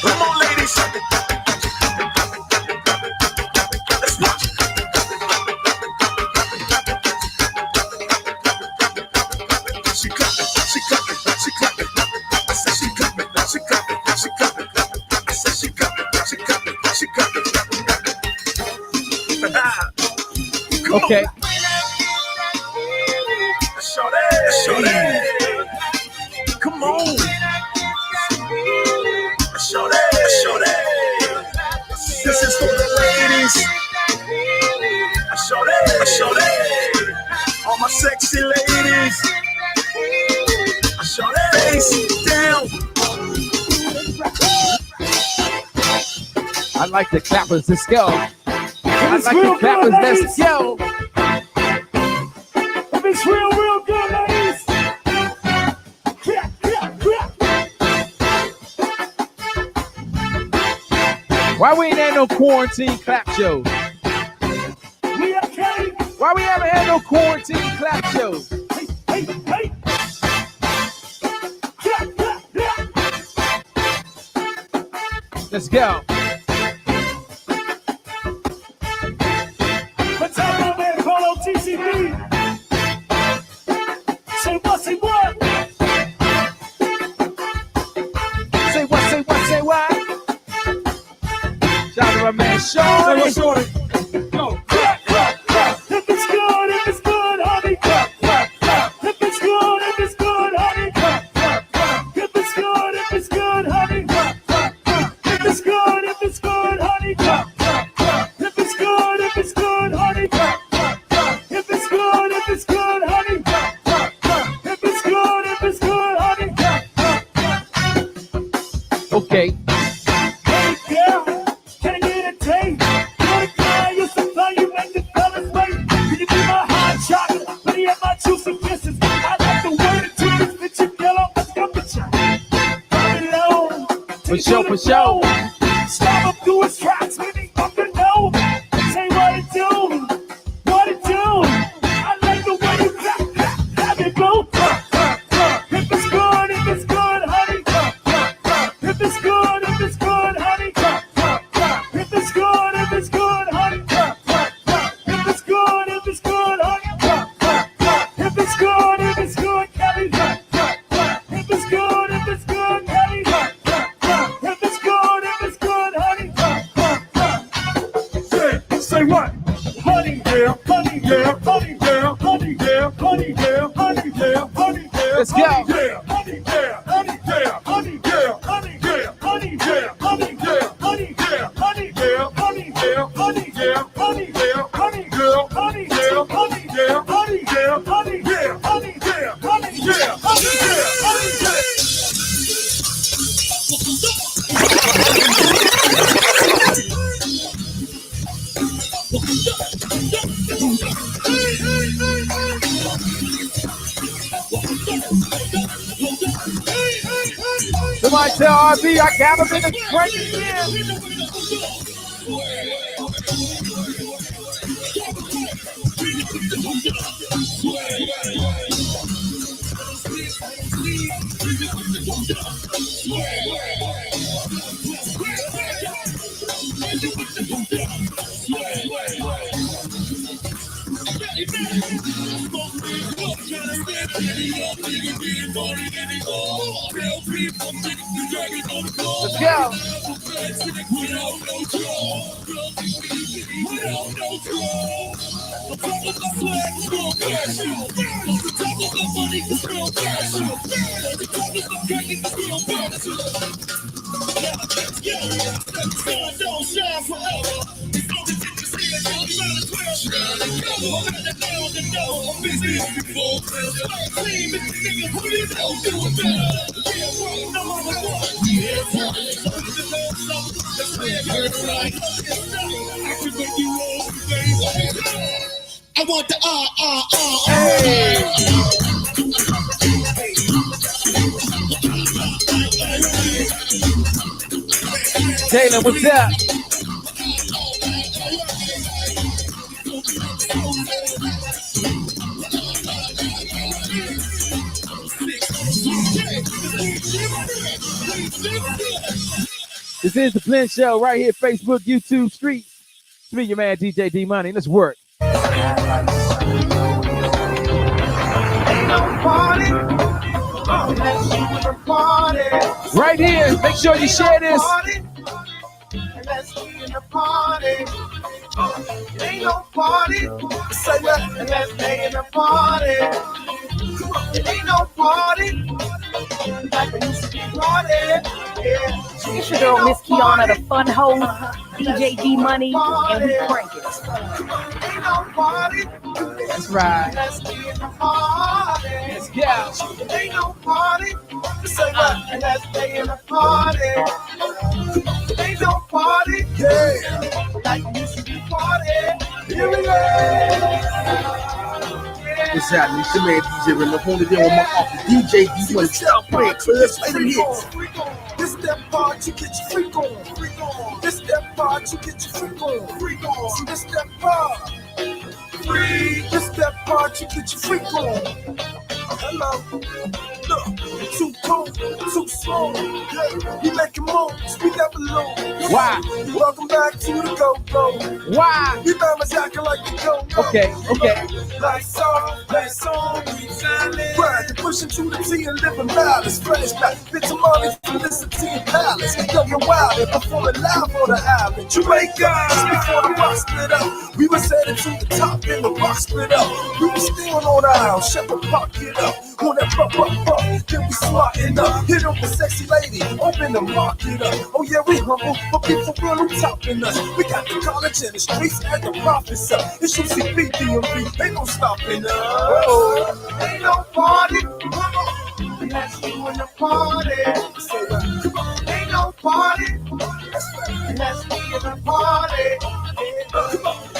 Come on, ladies. Let's watch. She clapping. I said she clapping. I said she clapping. Okay. Shorty. Come on. Shorty. This is for the ladies. Shorty. All my sexy ladies. Shorty. Face down. I like the clappers. Let's go. I like the clappers. Let's go. If it's real good, ladies. Why we ain't had no quarantine clap shows? We okay. Why we haven't had no quarantine clap shows? Hey. Let's go. Let's have my man Carlo TCB. Say what? Say what? Shout out to my man Sean. Go. If it's good, honey. If it's good, honey. If it's good, honey. If it's good, honey. If it's good, honey. If it's good, honey. If it's good, honey. If it's good, honey. Okay. Hey girl, can I get a taste? You're the guy, you supply, you make the fellas wait. Can you be my hot chocolate? Let me have my juicy kisses. I like the way the chickens fit your yellow. Let's go with you. Drop it low. For sure. Stop up, do it yeah, honey, yeah, honey, yeah, honey, yeah, honey, yeah, honey, yeah, honey, yeah. Let's go. Yeah, honey, yeah, honey, yeah, honey, yeah, honey, yeah, honey, yeah, honey, yeah, honey, yeah, honey, yeah, honey, yeah, honey, yeah, honey, yeah, honey, yeah, honey, yeah, honey, yeah, honey, yeah, honey, yeah, honey, yeah, honey, yeah, honey, yeah. Somebody tell RB I got him in the break again. Let's go. I want the Taylor, what's up? This is the Blend Show right here, Facebook, YouTube, streets. It's me, your man, DJ D Money. Let's work. Ain't no party unless you in a party. Right here. Make sure you share this. Unless we in a party. It ain't no party. Say what? Unless they in a party. It ain't no party. Like it used to be party. Yeah. It's your girl Miss Kiana, the fun host, DJ D Money, and we crank it. Ain't no party. That's right. Let's be in the party. Let's go. Ain't no party. Say what? Let's stay in the party. Ain't no party. Yeah. Like it used to be party. Here we go. What's happening? It's your man DJ Rim. I'm only there on my office. DJ D Money. Stop playing, cuz. Play the hits. This that part you get your freak on. This that part you get your freak on. See this that part. This that part you get your freak on. Hello. Look, too cold, too slow. Yeah, we making moves, we never lose. Why? Welcome back to the go-go. Why? We mamas acting like the go-go. Okay. Lights off, lights on, we silent. Ride the pushing to the T and living loudest. Flashback, bitch, I'm on it from this T and Palace. Young and wild and performing live on the island. Jamaica, just before the rock split up. We was headed to the top and the rock split up. We was still on the aisle, Shepherd Park, get up. On that pop, then we smartin' up. Hit up the sexy lady, open the market up. Oh yeah, we humble, but people real who topping us. We got the college and the streets and the profits up. It's UCB, DMV, they gon' stopping us. Oh, ain't no party, unless you in the party. Say what? Ain't no party, unless we in the party.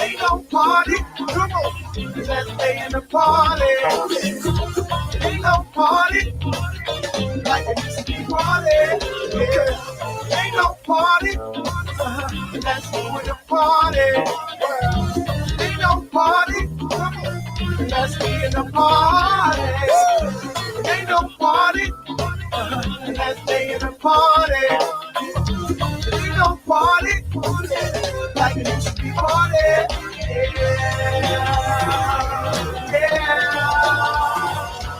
Ain't no party, come on, unless they in the party. Ain't no party, like it used to be party. Yeah. Ain't no party, unless we in the party. Ain't no party, unless we in the party. Ain't no party, unless they in the party. Ain't no party, like it used to be party.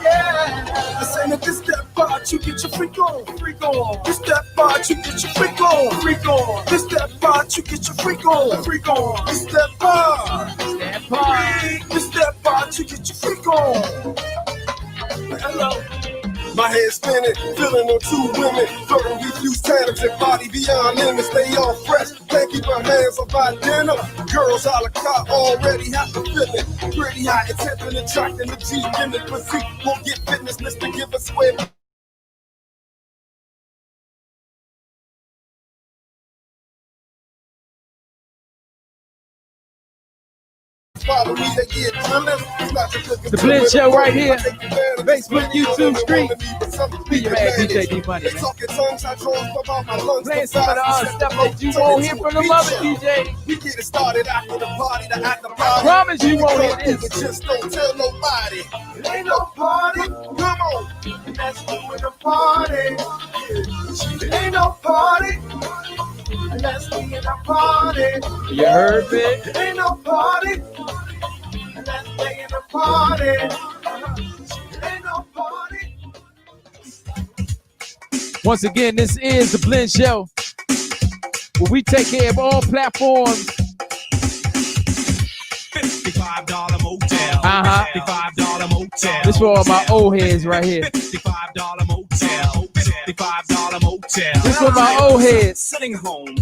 Yeah. I say that this that part you get your freak on. This that part you get your freak on. This that part you get your freak on. This that part. that part. It's that part to get your freak on. Hello. My head spinning, feeling on two women. Flirting with you, talented body beyond limits. They all fresh, can't keep my hands off my dinner. Girls a la carte already have the feeling. Pretty hot, attention, attracting the G in the physique. Won't get fitness, Mr. Give us way. Follow me, they get drillin'. The Blend Show right here. Facebook, YouTube, street. Be your man, DJ D Money. Playing some of the other stuff that you won't hear from the other DJ. We get it started after the party, I promise you won't hear this. Just don't tell nobody. It ain't no party. Come on. Let's do it a party. It ain't no party. Let's be in a party. You heard me? It ain't no party. Let's be in a party. It ain't no party. Once again, this is the Blend Show, where we take care of all platforms. $55 motel. $55 motel. This for all my old heads right here. $55 motel. $55 motel. This for my old heads. Sitting home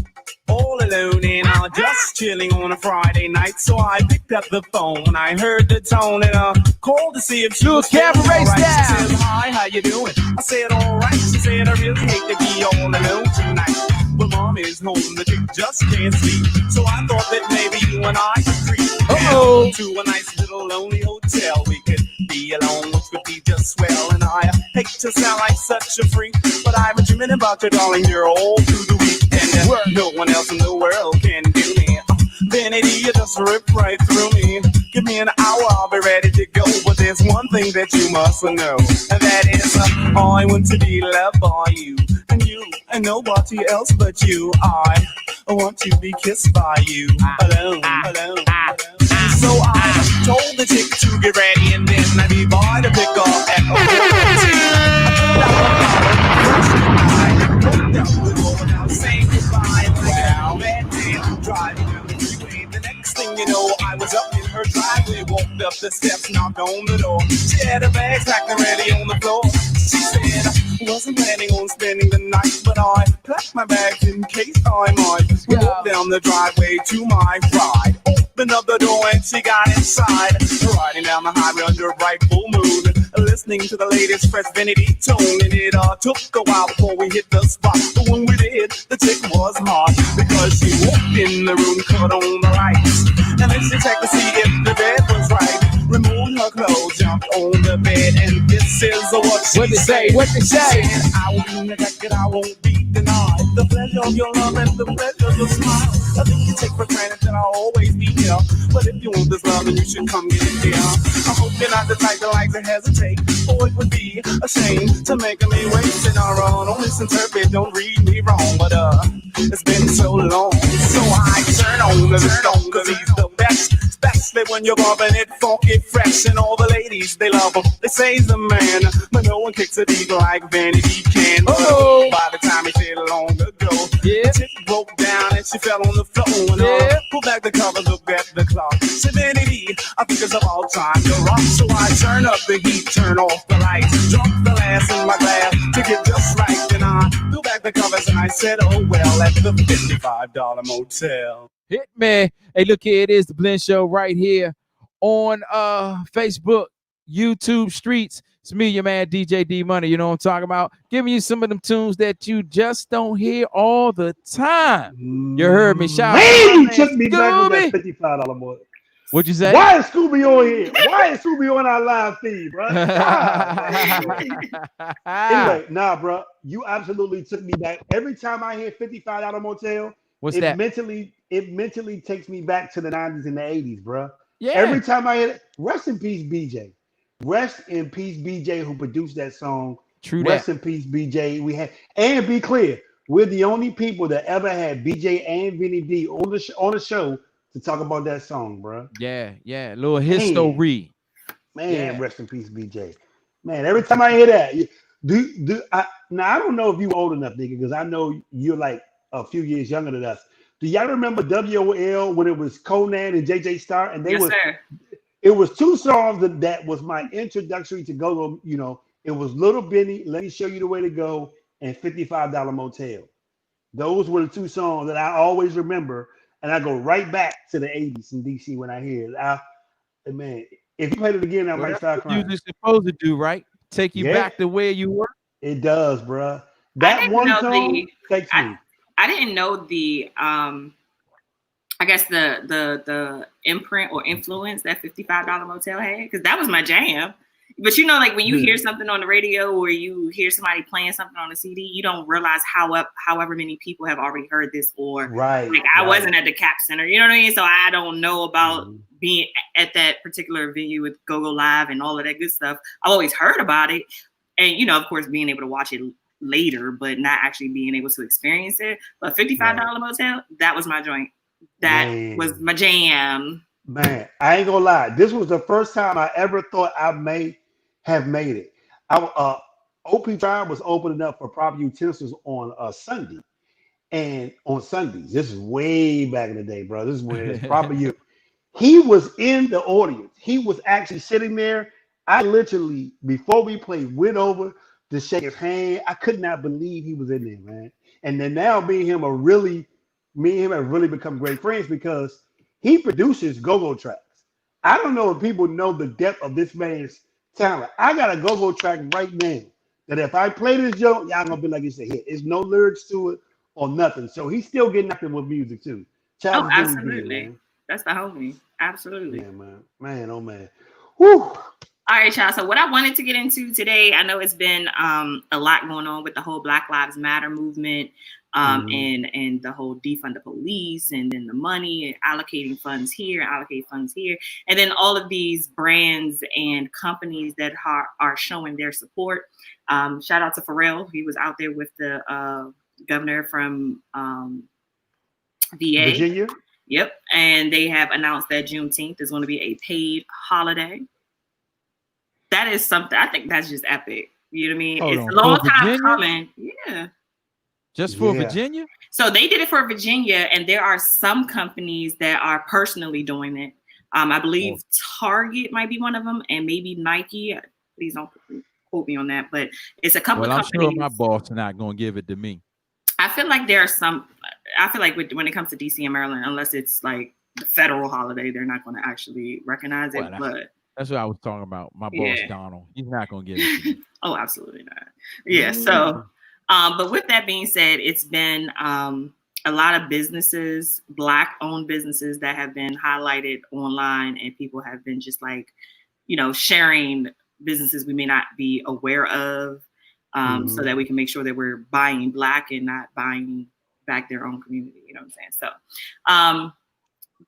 all alone and I'm just chilling on a Friday night. So I picked up the phone and I heard the tone and called to see if she was cabaret all right. style. She said, hi, how you doing? I said, all right. She said, I really hate to be all alone tonight. Well, mom is home, the chick just can't sleep. So I thought that maybe you and I could treat to a nice little lonely hotel. We could be alone, which would be just swell. And I hate to sound like such a freak, but I've been dreaming about you, darling, you're all through the week. And no one else in the world can do me. Vanity, you just rip right through me. Give me an hour, I'll be ready to go. But there's one thing that you must know, and that is I want to be loved by you, and nobody else but you. I want to be kissed by you, alone. So I told the chick to get ready, and then I'd be by to pick up at saying goodbye. Wow, man, driving down the freeway. The next thing you know, I was up in her driveway. Walked up the steps, knocked on the door. She had her bags packed and ready on the floor. She said, I wasn't planning on spending the night, but I packed my bags in case I might. We walked down the driveway to my ride. Opened up the door and she got inside. Riding down the highway under a bright full moon, listening to the latest fresh vanity tone. And it took a while before we hit the spot. But when we did, the chick was hot, because she walked in the room, cut on the lights, and then she checked to see if the bed was right. Removed her clothes, jumped on the bed, and this is what she said. What they say? She said, I will be neglected, I won't be denied. The pleasure of your love and the pleasure of your smile. I think you take for granted that I'll always be here. But if you want this love, then you should come get it here. I hope you're not the type that likes to hesitate, for it would be a shame to make me waste it on. Don't misinterpret, don't read me wrong, but it's been so long. So I turn on the stone, cause he's the best. Especially when you're bumping it funky fresh, and all the ladies, they love him. They say he's the man, but no one kicks a beat like Vanity can. By the time he did long ago, the chick broke down and she fell on the floor. And pulled back the covers, looked at the clock. Said, Vanity, I think it's about time to rock. So I turn up the heat, turn off the lights, drunk the last in my glass to get just right. Then I threw back the covers and I said, oh well, at the $55 motel. Hit me. Hey, look here, it is the Blend Show right here on Facebook, YouTube streets. It's me, your man, DJ D Money. You know what I'm talking about? Giving you some of them tunes that you just don't hear all the time. You heard me. Shout out. You took me back with that $55 more. What'd you say? Why is Scooby on here? Why is Scooby on our live feed, bro? Anyway, nah, bro. You absolutely took me back. Every time I hear $55 motel, it mentally takes me back to the 90s and the 80s, bro. Yeah. Every time I hear it, rest in peace, BJ. Rest in peace, BJ, who produced that song. True. Rest in peace, BJ. We had, and be clear, we're the only people that ever had BJ and Vinny D on the show to talk about that song, bro. Yeah. Little history. Man, rest in peace, BJ. Man, every time I hear that, now I don't know if you old enough, nigga, because I know you're like a few years younger than us. Do y'all remember WOL when it was Conan and JJ Star? And they Yes, was sir. it was two songs that was my introductory to go. You know, it was Little Benny, Let Me Show You the Way to Go, and $55 Motel. Those were the two songs that I always remember, and I go right back to the 80s in DC when I hear it. Man, if you played it again, I Well, might that's start what crying. music's supposed to do, right? Take you Yeah, back to where you were. it does, bruh. I That didn't one know song takes me. I didn't know the I guess the imprint or influence that $55 Motel had, because that was my jam. But you know, like when you hear something on the radio or you hear somebody playing something on a CD, you don't realize however many people have already heard this, or Right. like I wasn't at the Cap Center, you know what I mean? So I don't know about Mhm. being at that particular venue with Go Live and all of that good stuff. I've always heard about it, and you know, of course, being able to watch it later, but not actually being able to experience it. But $55 Motel, that was my joint. That was my jam. Man, I ain't gonna lie. This was the first time I ever thought I may have made it. OP Tribe was opening up for Proper Utensils on Sunday, and on Sundays. This is way back in the day, bro. This is when it's Proper You. He was in the audience. He was actually sitting there. I literally, before we played, went over to shake his hand. I could not believe he was in there, man. And then now me and him have really become great friends because he produces go-go tracks. I don't know if people know the depth of this man's talent. I got a go-go track right now that if I play this joke, y'all gonna be like, it's a hit. There's no lyrics to it or nothing. So he's still getting nothing with music too. Oh, Child's really absolutely. good, man. That's the homie. Absolutely. Yeah, man. Man, oh man. Whew. All right, y'all. So what I wanted to get into today, I know it's been a lot going on with the whole Black Lives Matter movement, and the whole defund the police, and then the money and allocating funds here, and then all of these brands and companies that are showing their support. Shout out to Pharrell. He was out there with the governor from VA. Virginia. Yep. And they have announced that Juneteenth is going to be a paid holiday. That is something, I think that's just epic. You know what I mean? Hold it's on. a long For time Virginia? coming. Yeah. Just for Virginia? So they did it for Virginia, and there are some companies that are personally doing it. I believe Target might be one of them, and maybe Nike. Please don't quote me on that, but it's a couple of I'm companies. sure my boss is not going to give it to me. I feel like there are some. I feel like when it comes to DC and Maryland, unless it's like the federal holiday, they're not going to actually recognize it. But that's what I was talking about. My boss, Donald, he's not going to give it to me. Oh, absolutely not. Yeah. So, but with that being said, it's been a lot of businesses, Black-owned businesses, that have been highlighted online, and people have been just like, you know, sharing businesses we may not be aware of. So that we can make sure that we're buying Black and not buying back their own community. You know what I'm saying? So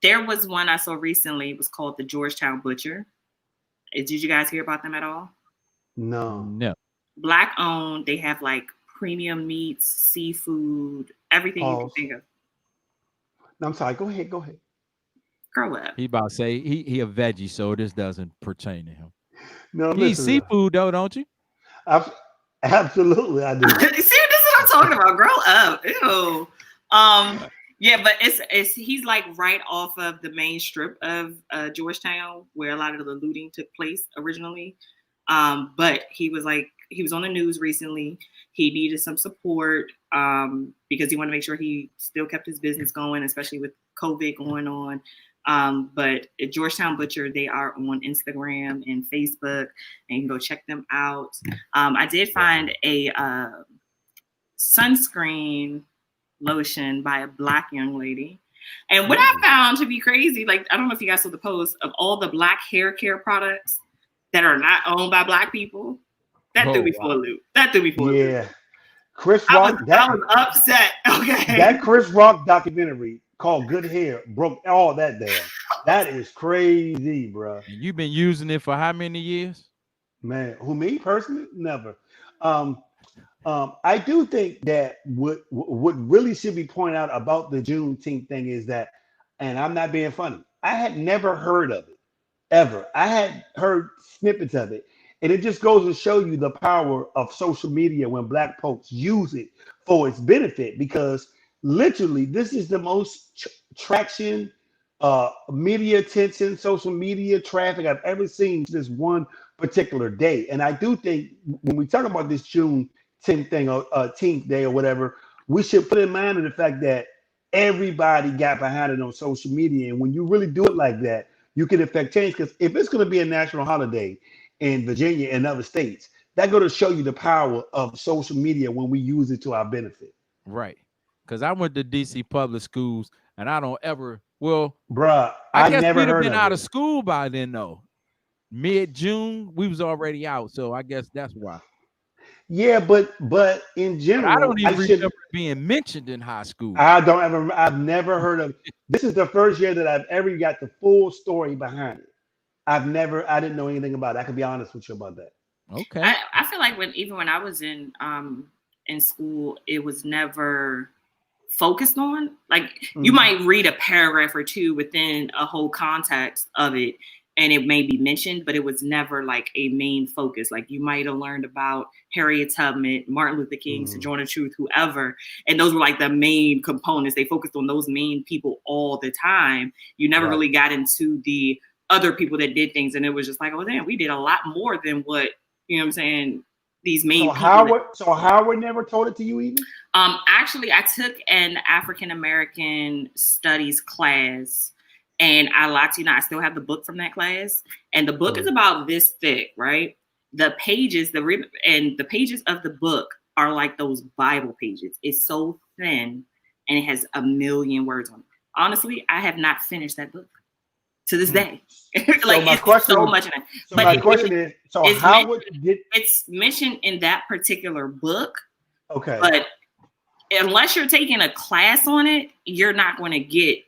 there was one I saw recently. It was called the Georgetown Butcher. Did you guys hear about them at all? No. Black owned. They have like premium meats, seafood, everything you can think of. No, I'm sorry. Go ahead. Grow up. He about to say he a veggie, so this doesn't pertain to him. No, you eat seafood though, don't you? Absolutely, I do. See, this is what I'm talking about. Grow up. Ew. Yeah, but it's he's like right off of the main strip of Georgetown, where a lot of the looting took place originally. But he was on the news recently. He needed some support because he wanted to make sure he still kept his business going, especially with COVID going on. But at Georgetown Butcher, they are on Instagram and Facebook, and you can go check them out. I did find a sunscreen lotion by a Black young lady. And what I found to be crazy, like, I don't know if you guys saw the post of all the Black hair care products that are not owned by Black people. That threw me for a loop. Yeah. Chris Rock. I was upset. Okay. That Chris Rock documentary called Good Hair broke all that down. That is crazy, bro. And you've been using it for how many years? Man, me personally? Never. I do think that what really should be pointed out about the Juneteenth thing is that, and I'm not being funny, I had never heard of it, ever. I had heard snippets of it. And it just goes to show you the power of social media when Black folks use it for its benefit. Because literally, this is the most traction, media attention, social media traffic I've ever seen this one particular day. And I do think when we talk about this June 10th thing or 10th day or whatever, we should put in mind the fact that everybody got behind it on social media. And when you really do it like that, you can affect change. Because if it's going to be a national holiday in Virginia and other states, that's going to show you the power of social media when we use it to our benefit. Right. Because I went to DC public schools and I don't ever, well, bruh, I guess never we'd have heard been of out it. of school by then, though. Mid-June, we was already out. So I guess that's why. Yeah, but in general, I don't even remember being mentioned in high school. I've never heard of. This is the first year that I've ever got the full story behind it. I didn't know anything about it. I can be honest with you about that. Okay. I feel like when I was in school, it was never focused on. Like you might read a paragraph or two within a whole context of it, and it may be mentioned, but it was never like a main focus. Like you might have learned about Harriet Tubman, Martin Luther King, Sojourner Truth, whoever. And those were like the main components. They focused on those main people all the time. You never really got into the other people that did things. And it was just like, oh, damn, we did a lot more than what, you know what I'm saying, these main people. So Howard never told it to you even? Actually, I took an African-American studies class. And I lied to you not, I still have the book from that class. And the book is about this thick, right? The pages, the pages of the book are like those Bible pages. It's so thin and it has a million words on it. Honestly, I have not finished that book to this day. Like so it's so much in it. So but my question is, so Howard it's mentioned in that particular book. Okay. But unless you're taking a class on it, you're not going to get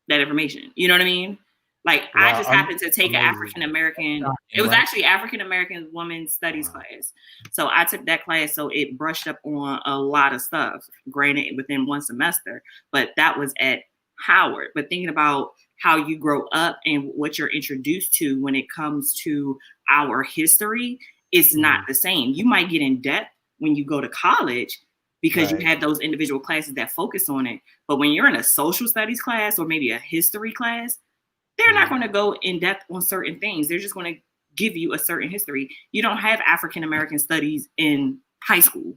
that information. You know what I mean? Like I just happened to take an African-American, it was actually African-American woman studies class. So I took that class. So it brushed up on a lot of stuff, granted within one semester, but that was at Howard. But thinking about how you grow up and what you're introduced to when it comes to our history, it's not the same. You might get in depth when you go to college, because you have those individual classes that focus on it. But when you're in a social studies class or maybe a history class, they're not going to go in depth on certain things. They're just going to give you a certain history. You don't have African-American studies in high school.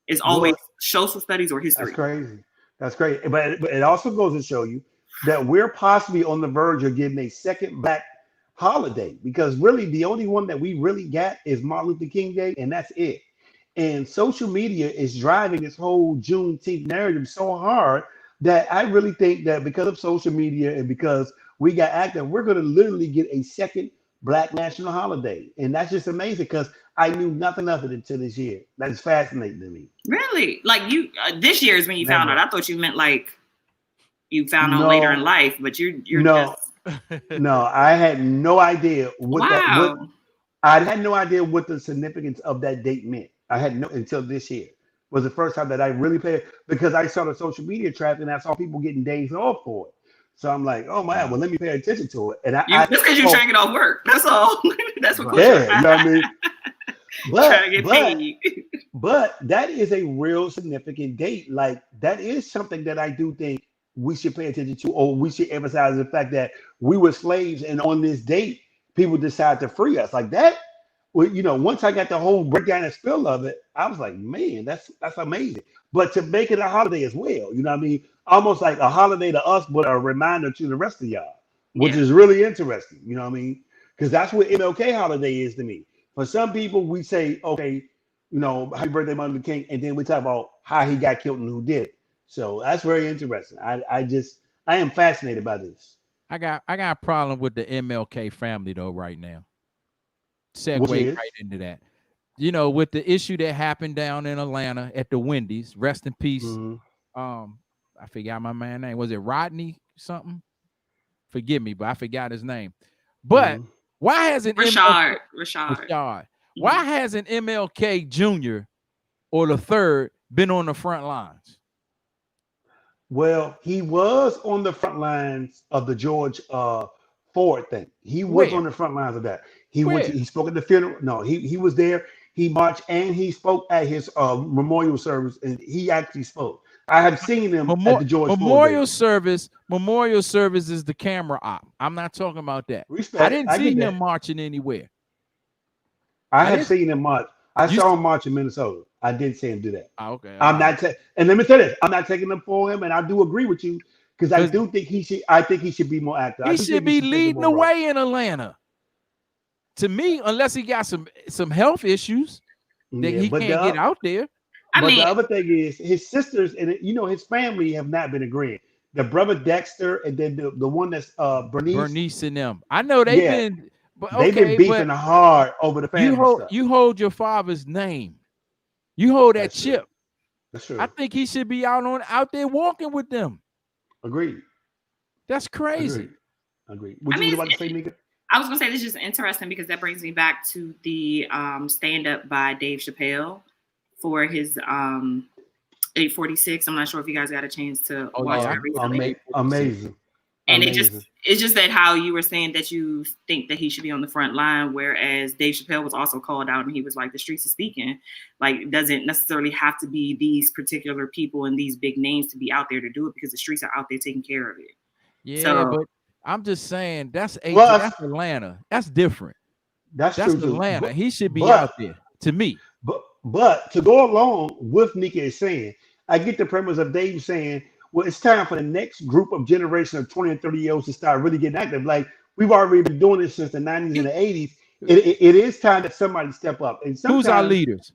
It's always social studies or history. That's crazy. That's great. But it also goes to show you that we're possibly on the verge of getting a second Black holiday, because really the only one that we really got is Martin Luther King Day, and that's it. And social media is driving this whole Juneteenth narrative so hard that I really think that because of social media and because we got active, we're going to literally get a second Black national holiday. And that's just amazing because I knew nothing of it until this year. That is fascinating to me. Really? Like you, this year is when you found out. I thought you meant like you found out later in life, but you're no, just... No, I had no idea I had no idea what the significance of that date meant. I had no until this year was the first time that I really paid, because I saw the social media traffic and I saw people getting days off for it. So I'm like, oh man, well let me pay attention to it. And just because you're trying to get off work, that's all. That's what. Yeah, you know what I mean. But that is a real significant date. Like that is something that I do think we should pay attention to, or we should emphasize the fact that we were slaves, and on this date, people decided to free us. Like that. Well, you know, once I got the whole breakdown and spill of it, I was like, man, that's amazing. But to make it a holiday as well, you know what I mean? Almost like a holiday to us, but a reminder to the rest of y'all, which is really interesting, you know what I mean? Because that's what MLK holiday is to me. For some people, we say, okay, you know, happy birthday, Martin Luther King, and then we talk about how he got killed and who did it. So that's very interesting. I am fascinated by this. I got a problem with the MLK family though right now. Segue right into that. You know, with the issue that happened down in Atlanta at the Wendy's, rest in peace. I forgot my man's name. Was it Rodney something? Forgive me, but I forgot his name. But why hasn't Rashad? Why hasn't MLK Jr. or the third been on the front lines? Well, he was on the front lines of the George Ford thing. He was on the front lines of that. He spoke at the funeral. No, he was there. He marched and he spoke at his memorial service, and he actually spoke. I have seen him at the George Memorial Floyd service. Memorial service is the camera op. I'm not talking about that. Respect. I didn't see get him that. marching anywhere. I have seen him march. I You saw him march in Minnesota. I did see him do that. Okay. I'm not, and let me tell you this: I'm not taking him for him, and I do agree with you because I do think he should. I think he should be more active. He should be leading the way in Atlanta. To me, unless he got some health issues that he can't get out there. But the other thing is his sisters and his family have not been agreeing. The brother Dexter and then the one that's Bernice and them. I know they've been. But okay, they've been beefing hard over the family stuff. You hold your father's name. You hold that chip. True. That's true. I think he should be out there walking with them. Agreed. That's crazy. Agreed. What you about to say, Nika? I was gonna say this is just interesting because that brings me back to the stand-up by Dave Chappelle for his 846. I'm not sure if you guys got a chance to watch that recently. Amazing. And it's just that how you were saying that you think that he should be on the front line, whereas Dave Chappelle was also called out and he was like, the streets are speaking. Like, it doesn't necessarily have to be these particular people and these big names to be out there to do it because the streets are out there taking care of it. Yeah, but I'm just saying that's Atlanta. That's different. That's true Atlanta. But, he should be out there to me. But to go along with Nika is saying, I get the premise of Dave saying, well, it's time for the next group of generation of 20 and 30 year olds to start really getting active. Like we've already been doing this since the 90s and the 80s. It is time that somebody step up. And who's our leaders?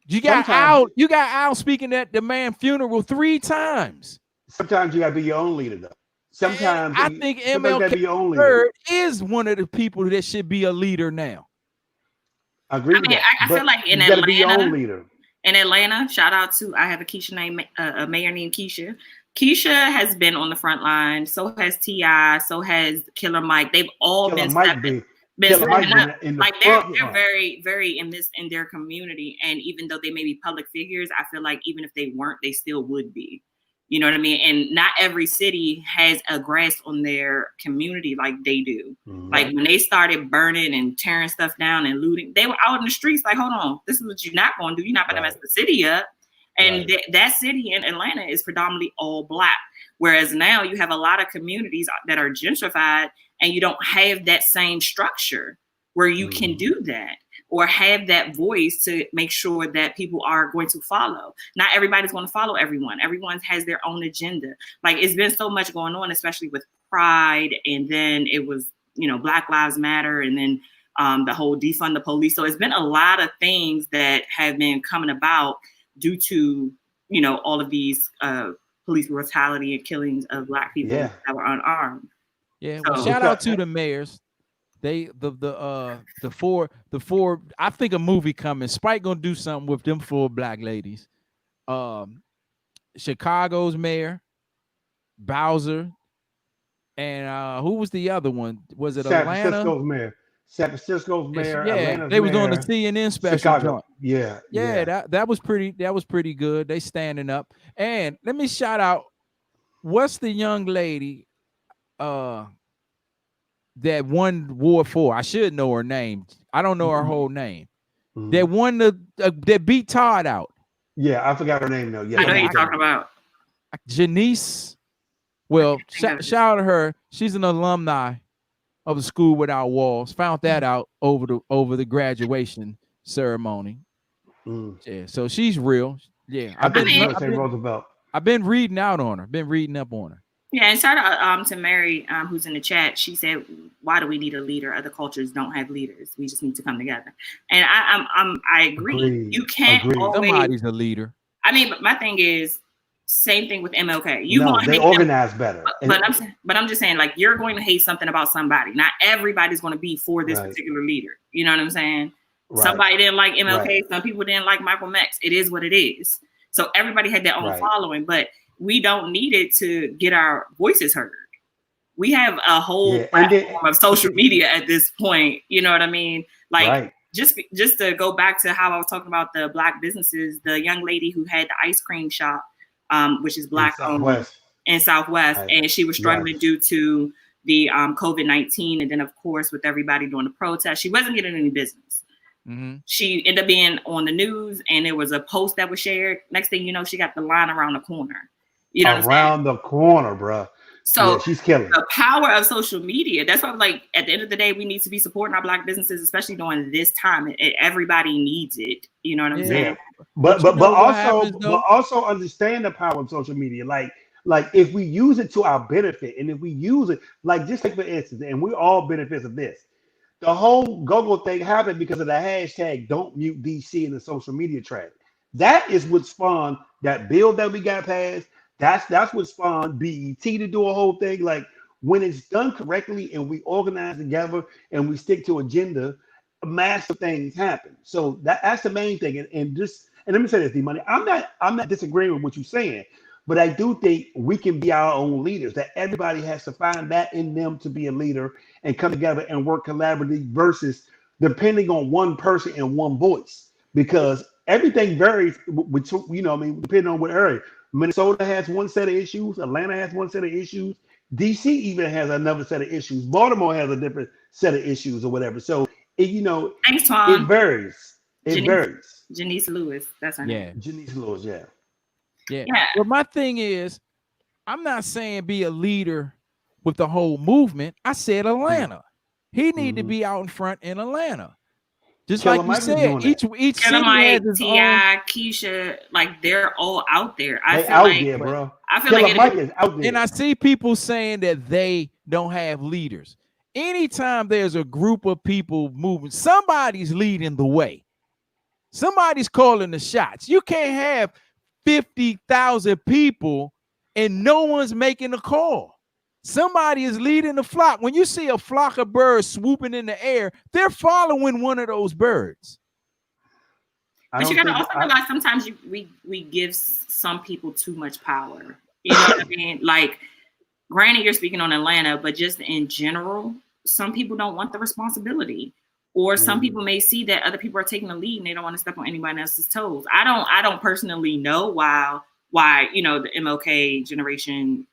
You got Al speaking at the man funeral 3 times. Sometimes you gotta be your own leader, though. Sometimes I think MLK is one of the people that should be a leader now. I agree with that. I feel like in Atlanta, gotta be your own leader. In Atlanta, shout out to I have a mayor named Keisha. Keisha has been on the front line. So has T.I. So has Killer Mike. They've all been stepping up. Like they're very, very in their community. And even though they may be public figures, I feel like even if they weren't, they still would be. You know what I mean? And not every city has a grasp on their community like they do. Mm-hmm. Like when they started burning and tearing stuff down and looting, they were out in the streets like, hold on, this is what you're not going to do. You're not going to mess the city up. And that city in Atlanta is predominantly all Black. Whereas now you have a lot of communities that are gentrified and you don't have that same structure where you can do that or have that voice to make sure that people are going to follow. Not everybody's going to follow everyone. Everyone has their own agenda. Like it's been so much going on, especially with Pride. And then it was, Black Lives Matter. And then the whole defund the police. So it's been a lot of things that have been coming about due to, all of these police brutality and killings of Black people that were unarmed. Yeah. Well, shout out to the mayors. The four. I think a movie coming. Spike gonna do something with them 4 Black ladies. Chicago's mayor, Bowser, and who was the other one? Was it Atlanta? San Francisco's mayor. Yeah, Atlanta's they was mayor, on the CNN special. Chicago. Yeah. That was pretty good. They standing up. And let me shout out. What's the young lady? That won Ward 4. I should know her name. I don't know her whole name. That won that beat Todd out. Yeah, I forgot her name though. Yeah, I know you're talking about. Janice. Well, shout out to her. She's an alumni of the School Without Walls. Found that out over the graduation ceremony. Yeah, so she's real. Yeah, I've been reading out on her. Been reading up on her. Yeah, and shout out to Mary, who's in the chat. She said, "Why do we need a leader? Other cultures don't have leaders. We just need to come together." And I agree. You can't always. Somebody's a leader. I mean, but my thing is, same thing with MLK. They organize better. But I'm just saying, like, you're going to hate something about somebody. Not everybody's going to be for this particular leader. You know what I'm saying? Right. Somebody didn't like MLK. Right. Some people didn't like Michael X. It is what it is. So everybody had their own following, but we don't need it to get our voices heard. We have a whole platform of social media at this point. You know what I mean? Like just to go back to how I was talking about the Black businesses, the young lady who had the ice cream shop, which is Black owned in Southwest, and she was struggling due to the COVID-19, and then of course with everybody doing the protest, she wasn't getting any business. She ended up being on the news, and there was a post that was shared. Next thing you know, she got the line around the corner. You know, around the corner, bro. So yeah, she's killing the power of social media. That's why I'm like, at the end of the day, we need to be supporting our Black businesses, especially during this time. Everybody needs it. You know what I'm saying? But also understand the power of social media. Like if we use it to our benefit, and if we use it, like just like for instance, and we all benefits of this. The whole go-go thing happened because of the hashtag Don't Mute DC in the social media trend. That is what spawned that bill that we got passed. That's what spawned BET to do a whole thing. Like when it's done correctly and we organize together and we stick to agenda, massive things happen. So that's the main thing. And let me say this, D-Money. I'm not disagreeing with what you're saying, but I do think we can be our own leaders, that everybody has to find that in them to be a leader and come together and work collaboratively versus depending on one person and one voice, because everything varies, depending on what area. Minnesota has one set of issues. Atlanta has one set of issues. DC even has another set of issues. Baltimore has a different set of issues or whatever. So, Thanks, Tom. It varies. It varies. Janice Lewis. That's her name. Janice Lewis, Yeah. Well, my thing is, I'm not saying be a leader with the whole movement. I said Atlanta. He need to be out in front in Atlanta. Just Killer like Mike you said, each city has its T.I., Keisha, like they're all out there. I feel out like there, bro. I feel Killer like Mike is out there. And I see people saying that they don't have leaders. Anytime there's a group of people moving, somebody's leading the way. Somebody's calling the shots. You can't have 50,000 people and no one's making a call. Somebody is leading the flock. When you see a flock of birds swooping in the air, they're following one of those birds. But you got to also realize sometimes we give some people too much power. You know what I mean? Like, granted, you're speaking on Atlanta, but just in general, some people don't want the responsibility. Or some people may see that other people are taking the lead and they don't want to step on anybody else's toes. I don't personally know why the MLK generation,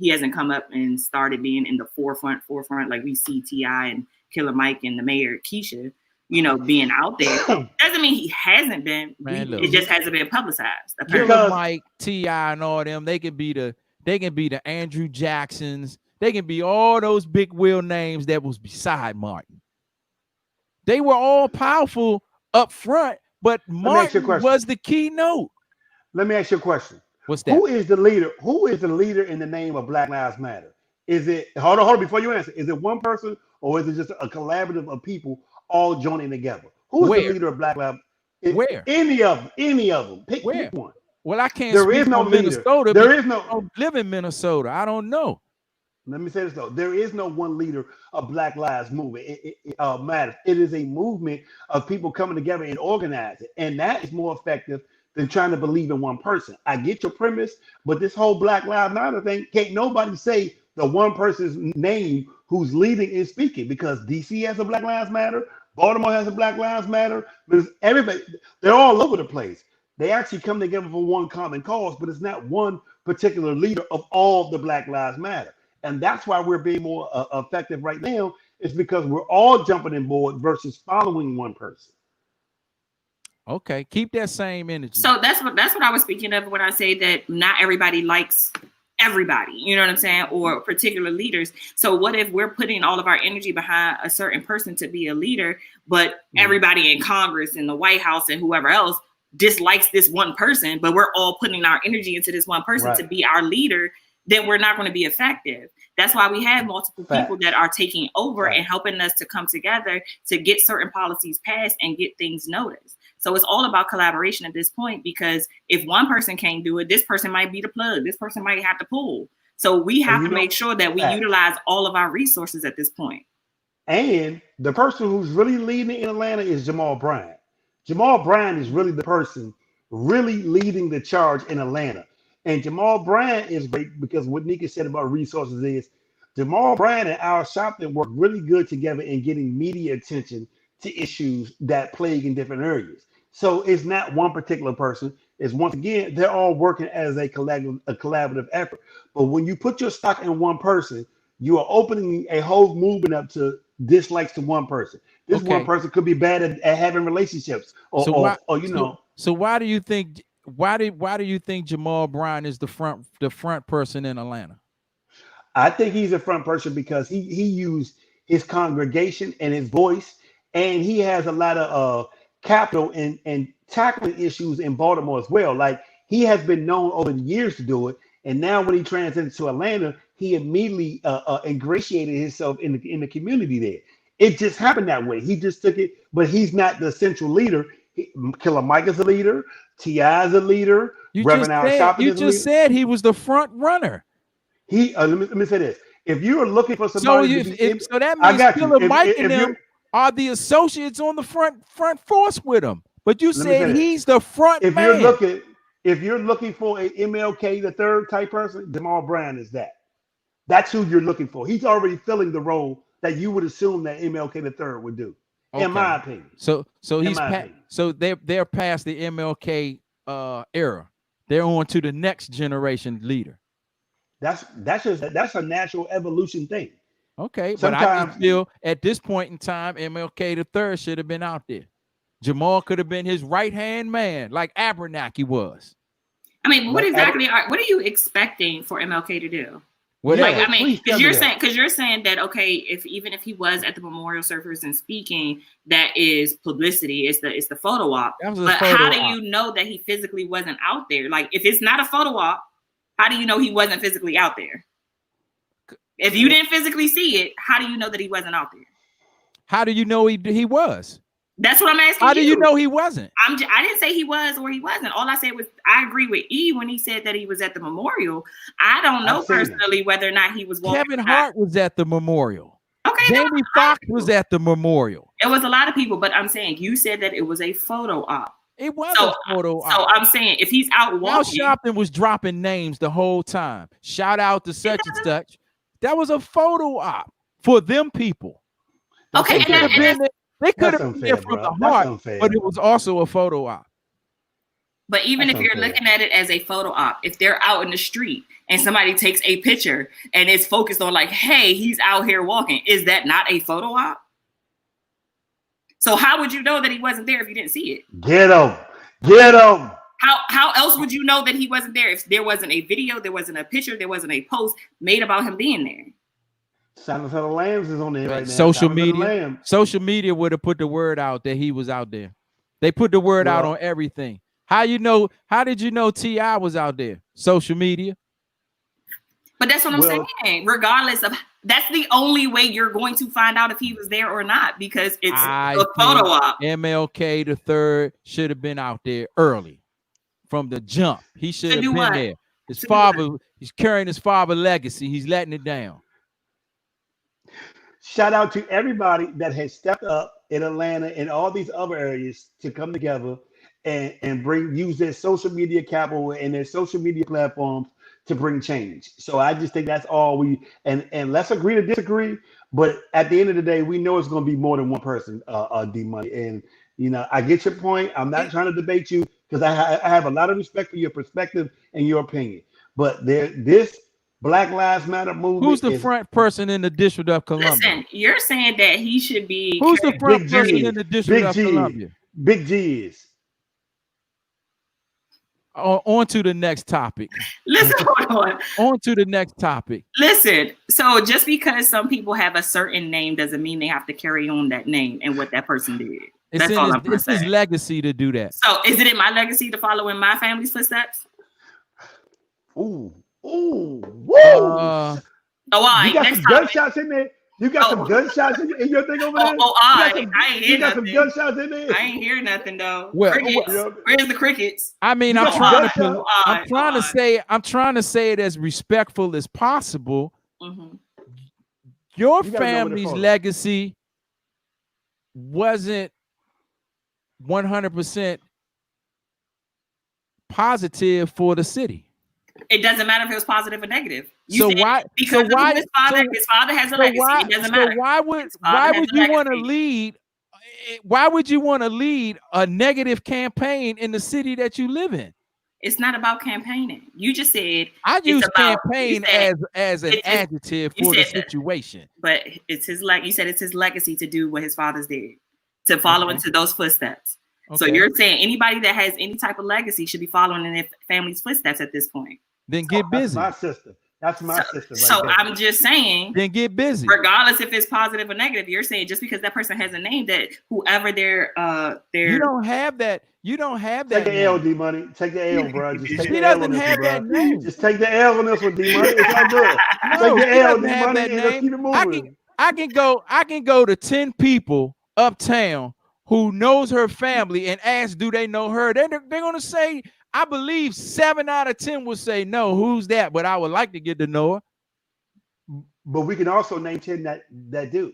hasn't come up and started being in the forefront, like we see T.I. and Killer Mike and the mayor Keisha, being out there. Doesn't mean he hasn't been. It just hasn't been publicized. Killer Mike, T.I. and all them, they can be the Andrew Jacksons. They can be all those big wheel names that was beside Martin. They were all powerful up front, but Martin was the keynote. Let me ask you a question. What's that? Who is the leader? Who is the leader in the name of Black Lives Matter? Is it hold on before you answer? Is it one person or is it just a collaborative of people all joining together? Who is the leader of Black Lives? Where? Any of them. Pick one. Well, I can't. There is no leader. Minnesota. There is no. I don't live in Minnesota. I don't know. Let me say this though: there is no one leader of Black Lives Movement. It matters. It is a movement of people coming together and organizing, and that is more effective than trying to believe in one person. I get your premise, but this whole Black Lives Matter thing, can't nobody say the one person's name who's leading and speaking, because DC has a Black Lives Matter, Baltimore has a Black Lives Matter, but everybody, they're all over the place. They actually come together for one common cause, but it's not one particular leader of all the Black Lives Matter. And that's why we're being more effective right now, is because we're all jumping in board versus following one person. Okay, keep that same energy. So that's what I was speaking of when I say that not everybody likes everybody, you know what I'm saying, or particular leaders. So what if we're putting all of our energy behind a certain person to be a leader, but everybody in Congress and the White House and whoever else dislikes this one person, but we're all putting our energy into this one person to be our leader, then we're not going to be effective. That's why we have multiple people that are taking over and helping us to come together to get certain policies passed and get things noticed. So it's all about collaboration at this point, because if one person can't do it, this person might be the plug. This person might have to pull. So we have to make sure that we utilize all of our resources at this point. And the person who's really leading in Atlanta is Jamal Bryant. Jamal Bryant is really the person really leading the charge in Atlanta. And Jamal Bryant is great because what Nika said about resources is Jamal Bryant and Al Sharpton work really good together in getting media attention to issues that plague in different areas. So it's not one particular person. It's once again, they're all working as a collaborative effort. But when you put your stock in one person, you are opening a whole movement up to dislikes to one person. This one person could be bad at having relationships, or you know. So why do you think? Why do you think Jamal Bryant is the front person in Atlanta? I think he's a front person because he used his congregation and his voice, and he has a lot of capital and tackling issues in Baltimore as well. Like he has been known over the years to do it, and now when he transited to Atlanta, he immediately ingratiated himself in the community there. It just happened that way. He just took it, but he's not the central leader. Killer Mike is a leader. T.I. is a leader. You Reverend Al Sharpton you just said he was the front runner. Let me say this: if you are looking for somebody, so that means Killer Mike and them are the associates on the front force with him. But you said he's the front man. If you're looking for a MLK the third type person, Jamal Bryant is that. That's who you're looking for. He's already filling the role that you would assume that MLK the third would do, in my opinion. So they're past the MLK era. They're on to the next generation leader. That's a natural evolution thing. Okay, but I just feel at this point in time, MLK the third should have been out there. Jamal could have been his right-hand man, like Abernathy was. I mean, what are you expecting for MLK to do? Because you're saying that even if he was at the memorial service and speaking, that is publicity. It's the photo op. But how do you know that he physically wasn't out there? Like, if it's not a photo op, how do you know he wasn't physically out there? If you didn't physically see it, how do you know that he wasn't out there? How do you know he was? That's what I'm asking. How do you know he wasn't? I didn't say he was or he wasn't. All I said was I agree with E when he said that he was at the memorial. I don't know personally whether or not he was walking. Kevin Hart was at the memorial. Okay. Jamie Foxx was at the memorial. It was a lot of people, but I'm saying you said that it was a photo op. It was a photo op. So I'm saying if he's out walking. Al Sharpton was dropping names the whole time. Shout out to such and such. That was a photo op for them people. Okay. They could have been there from the heart, but it was also a photo op. But even if you're looking at it as a photo op, if they're out in the street and somebody takes a picture and it's focused on like, hey, he's out here walking, is that not a photo op? So how would you know that he wasn't there if you didn't see it? Get him. How else would you know that he wasn't there if there wasn't a video, there wasn't a picture, there wasn't a post made about him being there? Silence of the Lambs is on there right now. Social media would have put the word out that he was out there. They put the word out on everything. How did you know T.I. was out there? Social media. But that's what I'm saying. Regardless of, that's the only way you're going to find out if he was there or not, because it's a photo op. MLK the third should have been out there early from the jump. He should have been there. His father, he's carrying his father's legacy. He's letting it down. Shout out to everybody that has stepped up in Atlanta and all these other areas to come together and use their social media capital and their social media platforms to bring change. So I just think that's all and let's agree to disagree. But at the end of the day, we know it's going to be more than one person, D-Money. And, I get your point. I'm not trying to debate you because I have a lot of respect for your perspective and your opinion. But this Black Lives Matter movement. Who's the front person in the District of Columbia? Listen, you're saying that he should be. Who's the front person in the District of Columbia? Big G is. On to the next topic. Listen, hold on. On to the next topic. Listen, so just because some people have a certain name doesn't mean they have to carry on that name and what that person did. It's his legacy to do that. So is it in my legacy to follow in my family's footsteps? Ooh, woo! All right. You got some gunshots in there. You got some gunshots in your thing over there. I ain't hear nothing. You got some gunshots in there. I ain't hear nothing though. Well, where's the crickets? I mean, I'm trying to say it as respectful as possible. Mm-hmm. Your family's legacy wasn't 100% positive for the city. It doesn't matter if it was positive or negative. His father has a legacy. It doesn't matter. Why would you want to lead a negative campaign in the city that you live in? It's not about campaigning. You just said I use about, campaign as an adjective for the situation. But it's his you said it's his legacy to do what his fathers did, to follow into those footsteps. Okay. So you're saying anybody that has any type of legacy should be following in their family's footsteps at this point. Then get busy. That's my sister. That's my sister. Right so there. I'm just saying, then get busy. Regardless if it's positive or negative, you're saying just because that person has a name that whoever they're you don't have that. You don't have that. Take the L, D Money. Take the L, bro. Just take he the L doesn't on have this that one, name. Just take the L on this one, D Money. It's all good. No, take the L, D have Money, that and let's keep it moving. I can go to 10 people uptown who knows her family and ask, do they know her? They're gonna say, I believe 7 out of 10 will say no. Who's that? But I would like to get to know her. But we can also name 10 that do.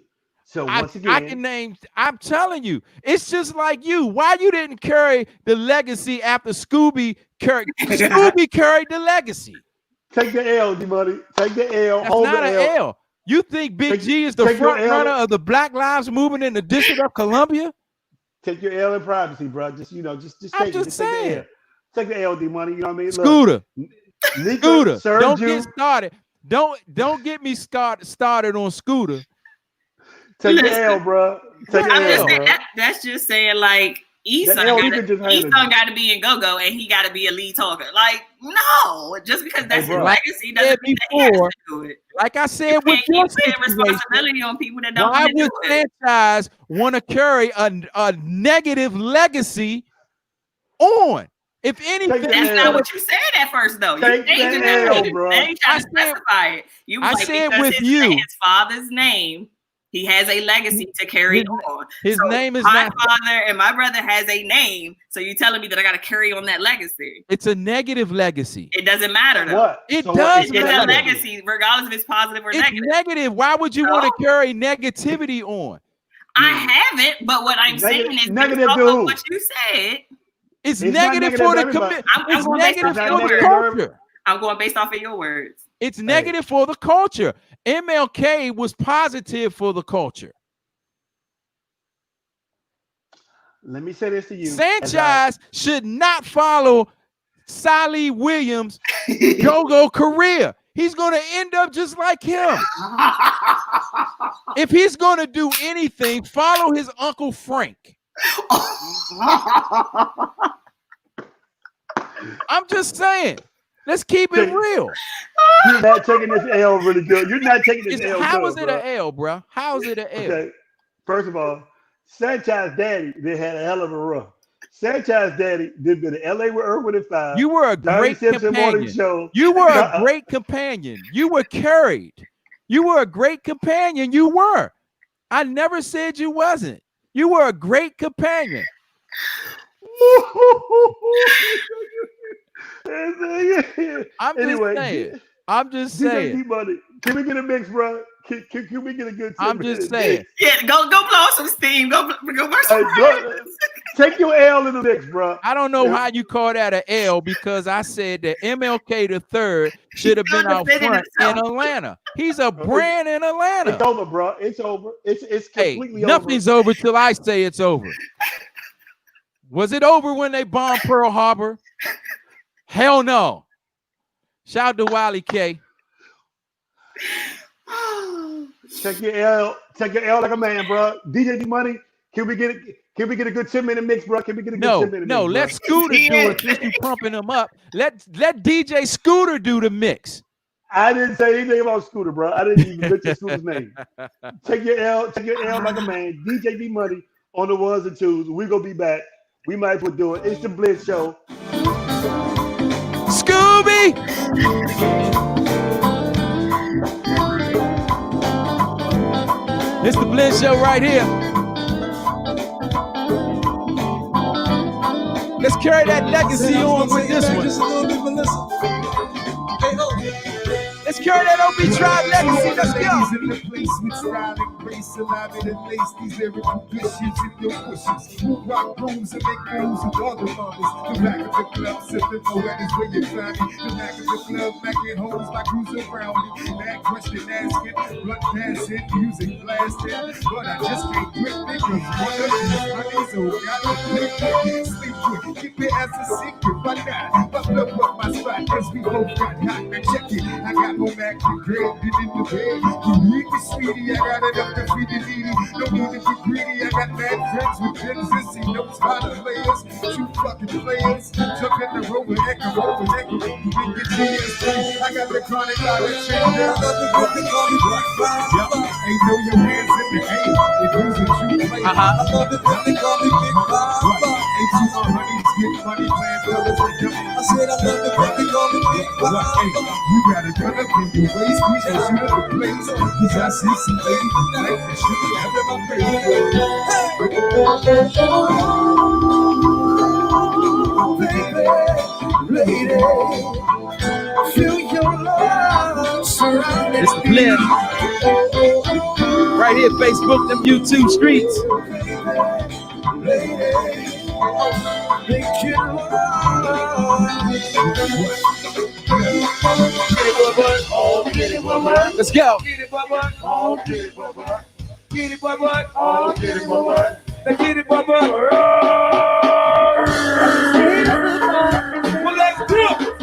So once again, I can name. I'm telling you, it's just like you. Why you didn't carry the legacy after Scooby carried? Scooby carried the legacy. Take the L, D Money. Take the L. That's hold not the an L. You think Big G is the front runner of the Black Lives Movement in the District of Columbia? Take your L in privacy, bro. Just take it. Just take the L. Take the L, D Money. You know what I mean? Scooter. Look, Scooter. Don't get started. Don't get me started on Scooter. Take the L, bro. Take the L, bro. That's just saying like Eson got to be in go-go and he got to be a lead talker. Like, no, just because that's his legacy doesn't mean that he has to do it. Like I said, with your responsibility on people that don't want to do it. Why would franchise want to carry a negative legacy on? If anything, that's not what you said at first, though. You changed it, bro. You trying to specify it. You was like, said with his father's name. He has a legacy to carry on. His name is my father and my brother has a name. So you're telling me that I got to carry on that legacy? It's a negative legacy. It doesn't matter though. What? It does matter. It's a legacy, regardless if it's positive or negative. It's negative. Why would you want to carry negativity on? I haven't, but what I'm saying is negative to what you said. It's negative for the commitment. It's negative for the culture. I'm going based off of your words. It's negative for the culture. MLK was positive for the culture. Let me say this to you. Sanchez should not follow Sally Williams' go-go career. He's going to end up just like him. If he's going to do anything, follow his Uncle Frank. I'm just saying. Let's keep it real. You're not taking this L really good. You're not taking this L. How is it an L, bro? How is it an L? Okay. First of all, Sanchez daddy, they had a hell of a run. Sanchez daddy did been in LA with Irwin and 5. You were a great companion. You were a great companion. You were carried. You were a great companion. You were. I never said you wasn't. You were a great companion. I'm just saying. Money. Can we get a mix, bro? Can we get a good? I'm just saying. Yeah, go blow some steam. Go take your L in the mix, bro. I don't know how you call that an L because I said that MLK III should have been out front in Atlanta. He's a brand in Atlanta. It's over, bro. It's over. It's completely over. Nothing's over till I say it's over. Was it over when they bombed Pearl Harbor? Hell no. Shout out to Wiley K. Take your L like a man, bro. DJ D Money. Can we get a good 10-minute mix, bro? Can we get a good 10-minute mix? No, let Scooter do it since you pumping him up. Let DJ Scooter do the mix. I didn't say anything about Scooter, bro. I didn't even mention Scooter's name. Take your L like a man. DJ D Money on the ones and twos. We're gonna be back. We might as well do it. It's the Blend Show. Scooby! It's the Blend Show right here. Let's carry that legacy on with this one. Let's carry that OB Tribe legacy. Let's go. Ladies in the place with style and grace, allow me to lace these lyrical dishes in your bushes. Who rock rooms and make moves with all the mamas. The back of the club, sipping my weddings where you find me. The back of the club, making homes like who's around me. That question asking, blood passing, music blasting. But I just can't quit because one of these honeys who got the click. Sleep with, keep it as a secret, but not. But look up my spot, cause we both got hot. Now check it, I got more Mac and Greg than in the bed. You need me, sweetie, I got enough to feed the needy. No need to be greedy, I got mad friends with Genesis. He knows how to play us. Two fucking players, jump in the road with echo, over echo. You make your tears free. I got the chronic out of chain. Ain't know your hands in the air. It means that you play. I love it when they call me Big Papa. Ain't you my honeys get money, plan fellas and come. I said I love it when they call me Big Papa. You got a gun up in your waist, we should shoot up the place. Cause I see some ladies tonight that should have in my face. Lady, feel your love surrounding It's the blend. Right here, Facebook, them YouTube streets. Let's go. Get it, boy, boy. Oh, get it, boy, boy. Get it, boy, boy. Oh, get it, boy, boy. Let's get it, boy, boy. Well, let's do it.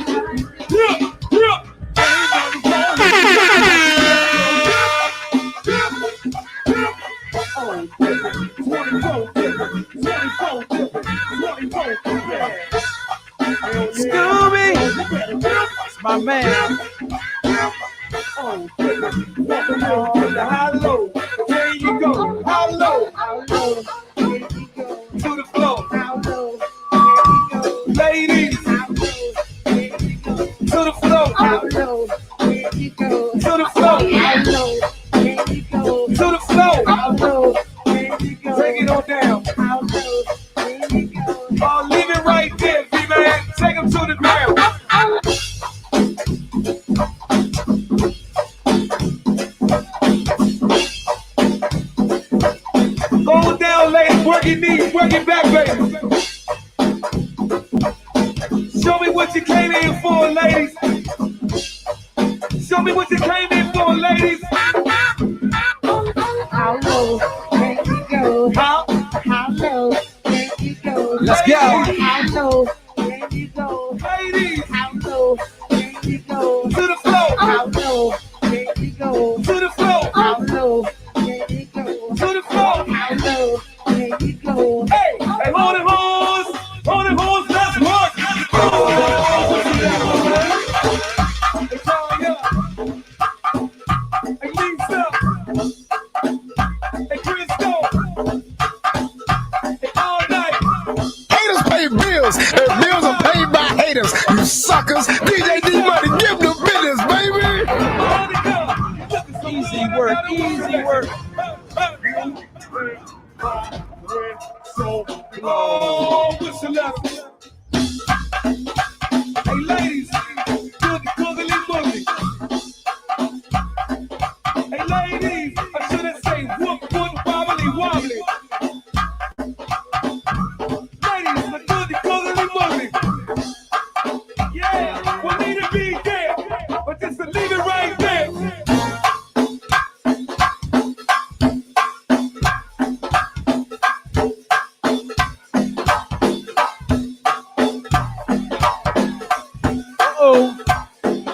Scooby, that's my man. How low? There you go. How low? To the floor. Ladies. To the floor. To the floor. To the floor. Take it on down. Oh, leave it right there, B-Man. Take him to the ground. Go down, ladies. Work your knees. Work it back, baby. Show me what you came in for, ladies. Show me what you came in for, ladies. How low can you go? How low can you go? Let's go. How low can you go? Ladies. How low can you go? To the floor. How low can you go? To the floor. How low can you go? To the floor. How low can you go? Hey, hold it, horse. Hold it, horse. Let's work. Hey, Tanya. Hey, Lisa. Hey, Crystal. Hey, all night. Haters pay bills, and bills are paid by haters. You suckers. DJ D Money, give them business, baby. Easy work, easy work. Oh, whistle up. Hey, ladies, do the googly boogie. Hey, ladies, I shouldn't say whoop, whoop, wobbly, wobbly. Ladies, I do the googly boogie. Yeah, we need to be there, but just to leave it right there.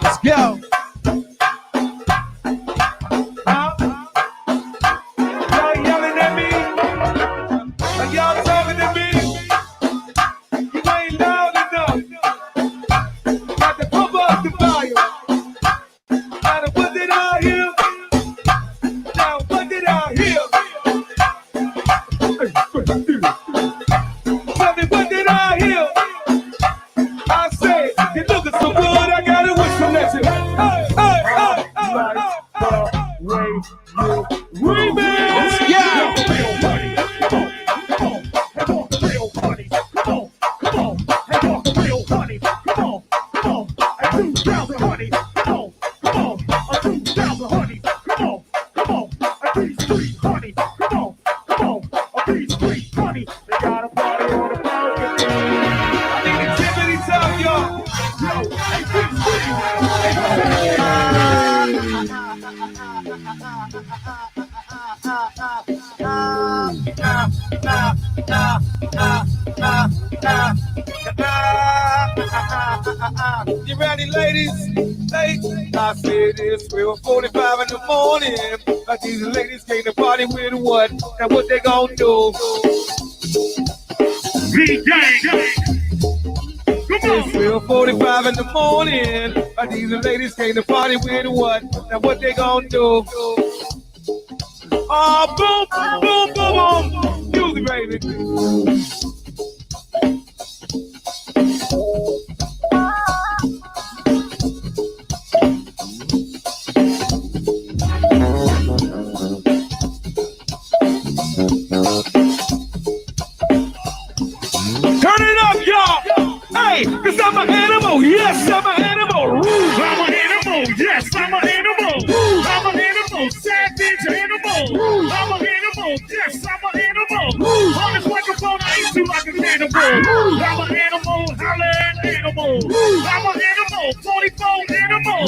Let's go. Y'all yelling at me? Are y'all talking to me? You ain't loud enough. Got to pump up the volume. Now what did I hear? Now what did I hear? Tell me what did I hear? I said, you looking so good, I gotta whistle at you. Hey, remix! Yeah. You ready, ladies? Hey, I said it's 12:45 in the morning. Like these ladies came to party with what? Now what they gonna do? It's 12:45 in the morning. Like these ladies came to party with what? Now what they gonna do? Oh, boom, boom, boom, boom. Music, baby. Turn it up, y'all. Hey, cause I'm an animal. Yes, I'm an animal. I'm an animal. Yes, I'm an animal. I'm an animal. Savage animal. I'm an animal. Yes, I'm an animal. On this microphone, I eat you like a cannibal. I'm an animal. Hollering animal. I'm an animal. 44 animal.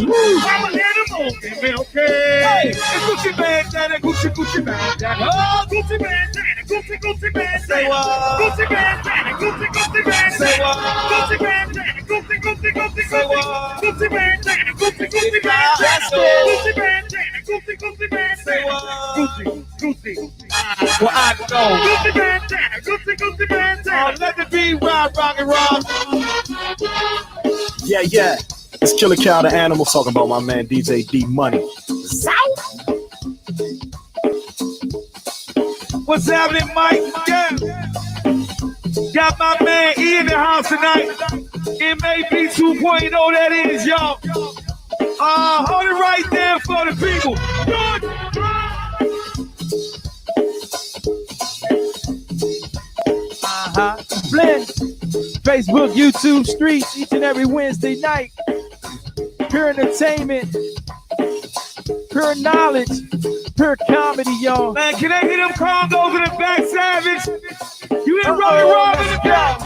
I'm an animal. MLK. Hey, it's Gucci bandana, Gucci, Gucci bandana. Oh, Gucci bandana, Gucci, Gucci bandana. Say what? Gucci bandana, Gucci, Gucci bandana. Say what? Gucci bandana, Gucci, Gucci, Gucci, Say what? Gucci bandana, Gucci, Gucci bandana. Gucci bandana, Gucci, Gucci bandana. Say what? Gucci, Gucci. Well, I know. Gucci bandana, Gucci, Gucci bandana. Let the beat rock, rock and rock. Yeah, yeah. It's Killer Cow the Animal talking about my man DJ D Money. What's happening, Mike? Yeah. Got my man E in the house tonight. MAP 2.0, that is, y'all. Hold it right there for the people. Blend. Facebook, YouTube, streets, each and every Wednesday night. Pure entertainment, pure knowledge, pure comedy, y'all. Man, can they hit them congos in the back, Savage? You ain't rolling wrong in the back.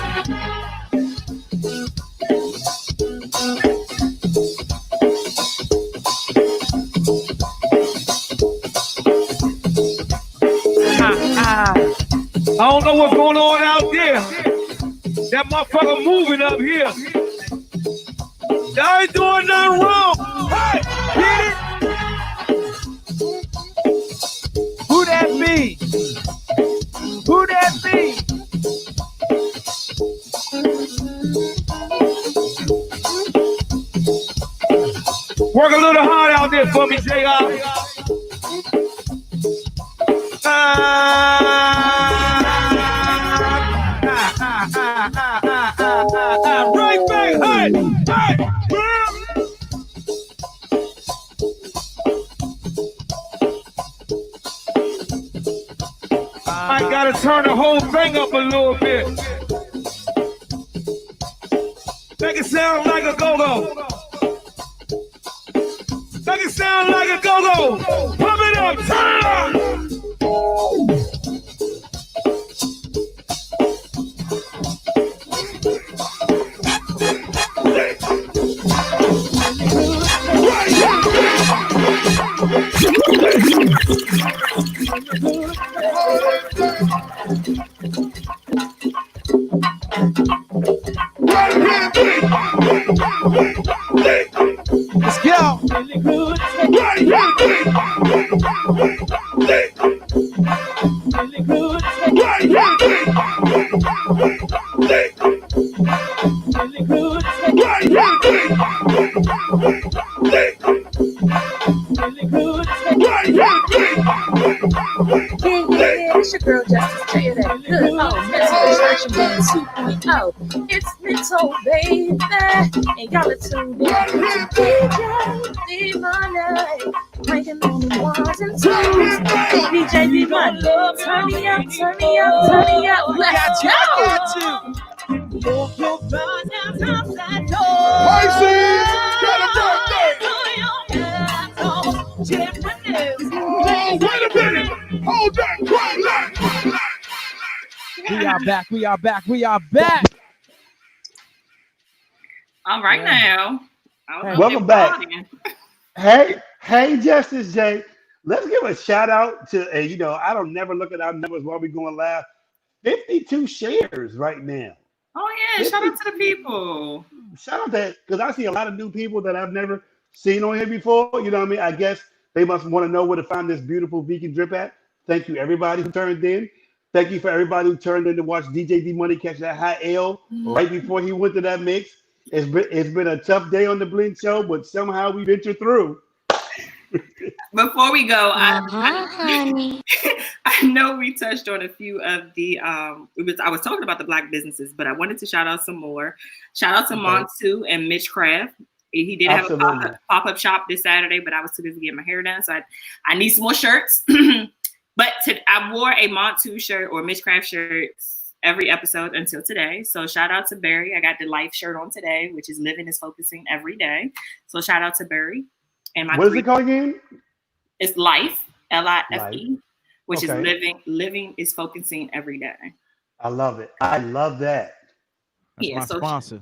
I don't know what's going on out there. That motherfucker moving up here. Y'all ain't doing nothing wrong. Hey, get it? Who that be? Who that be? Work a little hard out there for me, J.R. Right back, hey, hey. I gotta turn the whole thing up a little bit. Make it sound like a go-go. Make it sound like a go-go. Pump it up, turn it up. Let's go. It's your girl Justice J of that good old mental attraction band 2.0. It's mental, baby, and y'all are tuned in to DJ D-Money, breaking on the ones and twos. DJ D-Money, turn me up, turn me up, turn me up. Let's go. Pisces, got a wait a minute. Hold that quiet line. We are back. We are back. We are back. All right now. Welcome back. Hey, Hey, Justice J, let's give a shout out to, I don't never look at our numbers while we going live. 52 shares right now. Oh yeah, shout 50, out to the people. shout out that because I see a lot of new people that I've never seen on here before. You know what I mean? I guess they must want to know where to find this beautiful vegan drip at. Thank you, everybody who turned in. Thank you for everybody who turned in to watch DJ D Money catch that high L right before he went to that mix. It's been a tough day on the Blend Show, but somehow we ventured through. Before we go, honey. I know we touched on a few of the I was talking about the Black businesses, but I wanted to shout out some more. Shout out to Montu and Mitch Craft. He did have a pop-up shop this Saturday, but I was too busy getting my hair done, so I need some more shirts. But I wore a Montu shirt or Mitch Craft shirt every episode until today. So shout out to Barry. I got the Life shirt on today, which is Living is Focusing Every Day. So shout out to Barry. And what is it called again? It's Life, Life, which is living is focusing every day. I love it. I love that. That's my sponsor.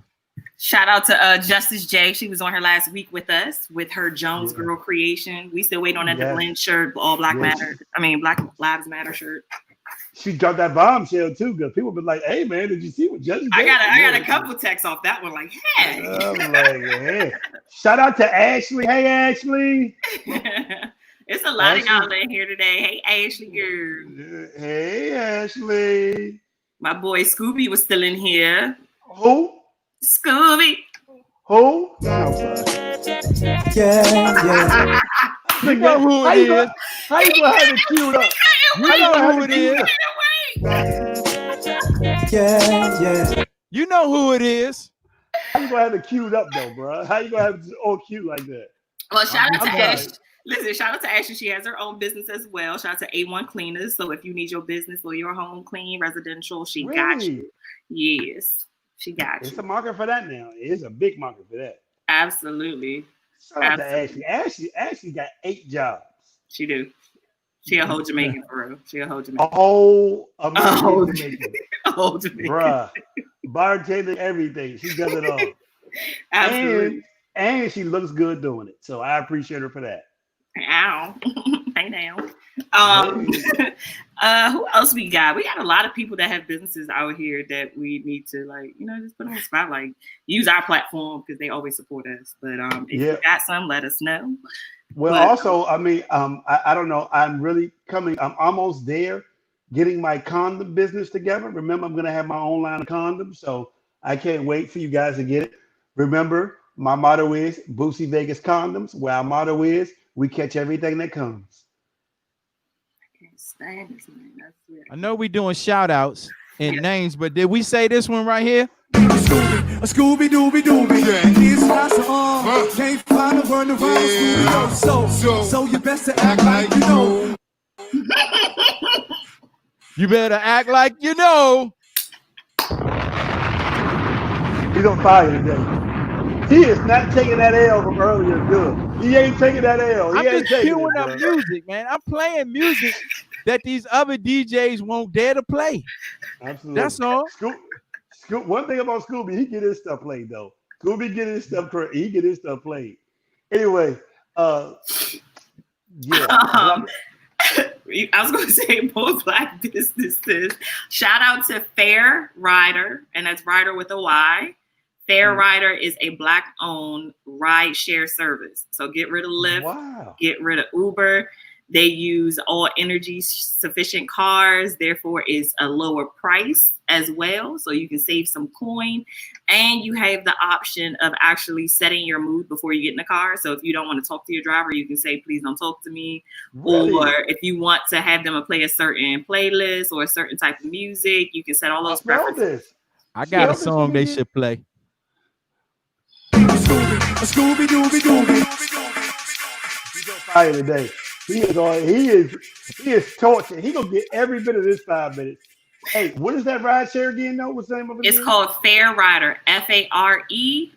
Shout out to Justice J. She was on her last week with us with her Jones Girl creation. We still waiting on that DaBlend shirt, all Black Matter. I mean, Black Lives Matter shirt. She dropped that bombshell too, because people been like, "Hey man, did you see what Justice?" I got a couple texts off that one, like, "Hey." I'm like, hey. Shout out to Ashley. Hey Ashley. It's a lot of y'all in here today. Hey Ashley, girl. Hey Ashley. My boy Scooby was still in here. Who? Scooby. Who? Yeah. You know who it is. How you gonna have it queued up? You know who it is. Yeah. You know who it is. How you gonna have it queued up though, bro? How you gonna have it all cute like that? Well, shout out to Ash. Listen, shout out to Ashley. She has her own business as well. Shout out to A1 Cleaners. So if you need your business or your home clean, residential, she got you. Yes, she got you. It's a market for that now. It's a big market for that. Absolutely. Shout out to Ashley. Ashley got 8 jobs. She do. She a whole Jamaican for real. She a whole Jamaican. Jamaican. A whole Jamaican. Bruh. Bartending, everything. She does it all. Absolutely. And she looks good doing it. So I appreciate her for that. Ow. Hey now. Who else we got? We got a lot of people that have businesses out here that we need to just put on the spotlight. Use our platform because they always support us. But if you got some, let us know. Well, also, I mean, I don't know. I'm almost there getting my condom business together. Remember, I'm gonna have my own line of condoms, so I can't wait for you guys to get it. Remember, my motto is Boosie Vegas Condoms, where our motto is we catch everything that comes. I can't stand this, man. That's weird. I know we doing shout outs and names, but did we say this one right here? Scooby Dooby Dooby. It's not can't find a word around Scooby. So you best to act like you know. You better act like you know. He's on fire today. He is not taking that L from earlier. Good. He ain't taking that L. I'm just queuing up music, man. I'm playing music that these other DJs won't dare to play. Absolutely. That's all. One thing about Scooby, he get his stuff played though. Scooby get his stuff correct. He get his stuff played. Anyway, I was going to say more Black businesses. Shout out to Fair Rider, and that's Rider with a Y. Fair Rider is a Black-owned ride share service. So get rid of Lyft, get rid of Uber. They use all energy sufficient cars, therefore is a lower price as well. So you can save some coin, and you have the option of actually setting your mood before you get in the car. So if you don't want to talk to your driver, you can say, please don't talk to me. Really? Or if you want to have them play a certain playlist or a certain type of music, you can set all those preferences. I got a song they should play. Scooby Dooby Dooby. He's on fire today. He is tortured. He gonna get every bit of this 5 minutes. Hey, what is that ride share again? though? What's the name of it? It's called Fair Rider. FARERYDER.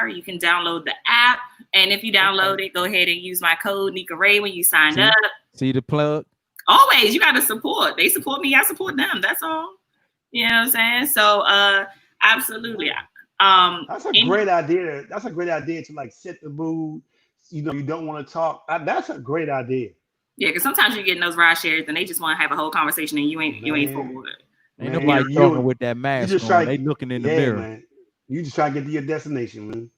You can download the app, and if you download it, go ahead and use my code Nika Ray when you sign up. See the plug? Always, you gotta support. They support me, I support them. That's all. You know what I'm saying? So absolutely. That's a great idea. That's a great idea to like set the mood, you know, you don't want to talk. That's a great idea. Yeah, because sometimes you get in those ride shares and they just want to have a whole conversation and you ain't for it. Ain't nobody talking with that mask just on. They looking in the mirror. Man. You just try to get to your destination, man.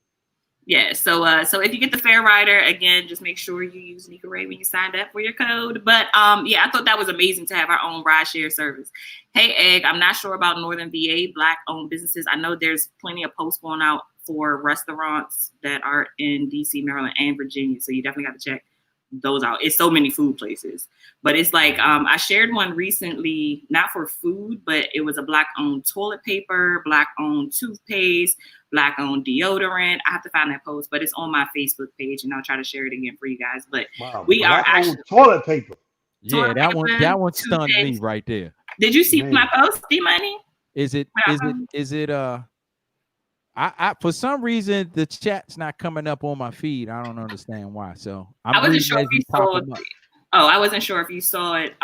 Yeah, so if you get the Fair Rider, again, just make sure you use Nika Ray when you signed up for your code. But yeah, I thought that was amazing to have our own rideshare service. Hey, Egg, I'm not sure about Northern VA, Black-owned businesses. I know there's plenty of posts going out for restaurants that are in DC, Maryland, and Virginia. So you definitely got to check those out. It's so many food places. But it's like I shared one recently, not for food, but it was a Black-owned toilet paper, Black-owned toothpaste, Black-owned deodorant. I have to find that post, but it's on my Facebook page, and I'll try to share it again for you guys. But we are actually toilet paper. Yeah, that one stunned me right there. Did you see my post, D-Money? Is it I for some reason the chat's not coming up on my feed. I don't understand why. So I wasn't sure if you saw it. Oh, I wasn't sure if you saw it.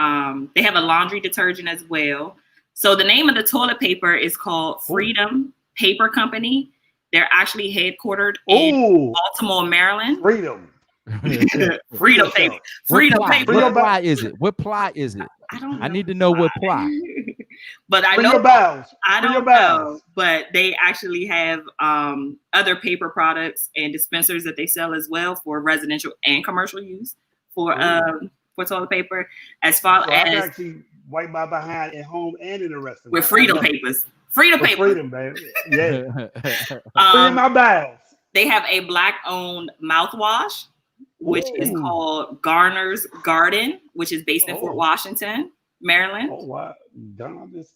They have a laundry detergent as well. So the name of the toilet paper is called Freedom Paper Company. They're actually headquartered in Baltimore, Maryland. Freedom paper. Freedom paper. What ply is it? What ply is it? I don't know. I need to know what ply. But I know I don't know. But they actually have other paper products and dispensers that they sell as well for residential and commercial use for toilet paper. As far as I actually wipe my behind at home and in the restaurant with Freedom papers. Freedom paper. Freedom, baby. Yeah. Freedom my bowels. They have a Black-owned mouthwash, which is called Garner's Garden, which is based in Fort Washington, Maryland. Oh, wow.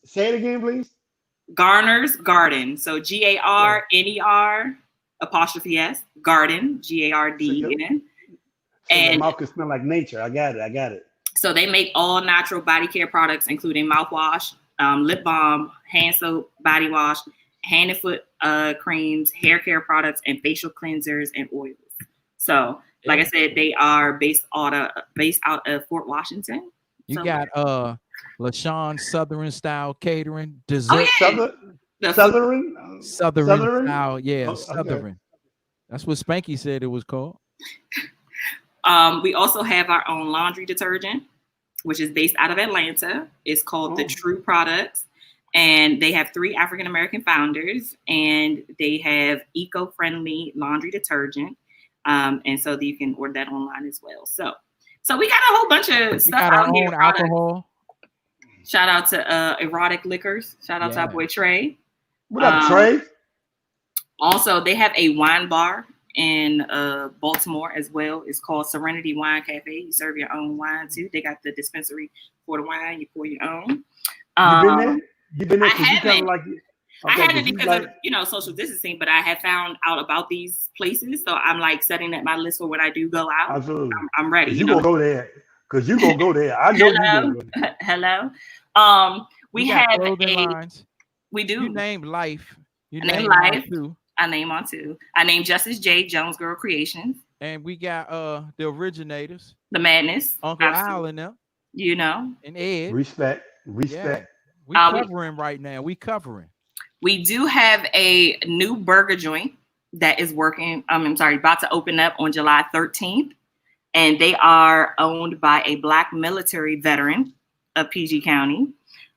Say it again, please. Garner's Garden. So GARNER 'S Garden, GARDEN. And your mouth can smell like nature. I got it. So they make all natural body care products, including mouthwash, lip balm, hand soap, body wash, hand and foot creams, hair care products, and facial cleansers and oils. So, like I said, they are based out of Fort Washington. You got LaShawn Southern style catering, dessert. Southern style, yeah, Southern. Okay. That's what Spanky said it was called. We also have our own laundry detergent, which is based out of Atlanta. It's called The True Products. And they have 3 African-American founders, and they have eco-friendly laundry detergent. And so you can order that online as well. So we got a whole bunch of stuff out here. Alcohol. Shout out to Erotic Liquors. Shout out to our boy Trey. What up, Trey? Also, they have a wine bar in Baltimore as well. It's called Serenity Wine Cafe. You serve your own wine too. They got the dispensary for the wine. You pour your own. You've been there? I haven't because of social distancing, but I have found out about these places. So I'm like setting up my list for when I do go out. Absolutely. I'm ready. You gonna go there. Because you're gonna go there. I know you're gonna go there. Hello. We have lines. We do. You name Life. You name Life. I name on 2. I named Justice J. Jones Girl Creations. And we got the originators. The Madness. Uncle Al and them. And Ed. Respect. Yeah. We covering right now. We covering. We do have a new burger joint that is working. About to open up on July 13th. And they are owned by a Black military veteran of PG County.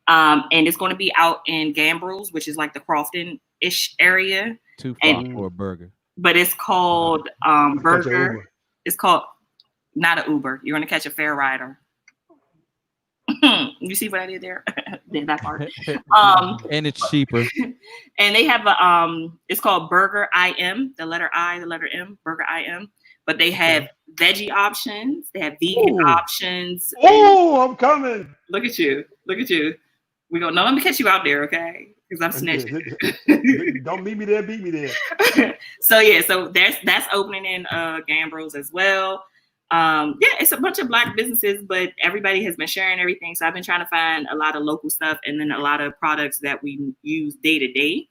And it's going to be out in Gambrills, which is like the Crofton-ish area. Too far for a burger. But it's called burger. It's called not an Uber. You're going to catch a Fair Rider. You see what I did there? Did that part. And it's cheaper. And they have it's called Burger IM, the letter I, the letter M, Burger IM. But they have veggie options. They have vegan options. Oh, I'm coming. Look at you. We go, no, let me catch you out there, okay? Because I'm snitching. Don't meet me there, beat me there. So that's opening in Gambrills as well. It's a bunch of Black businesses, but everybody has been sharing everything. So I've been trying to find a lot of local stuff and then a lot of products that we use day to day,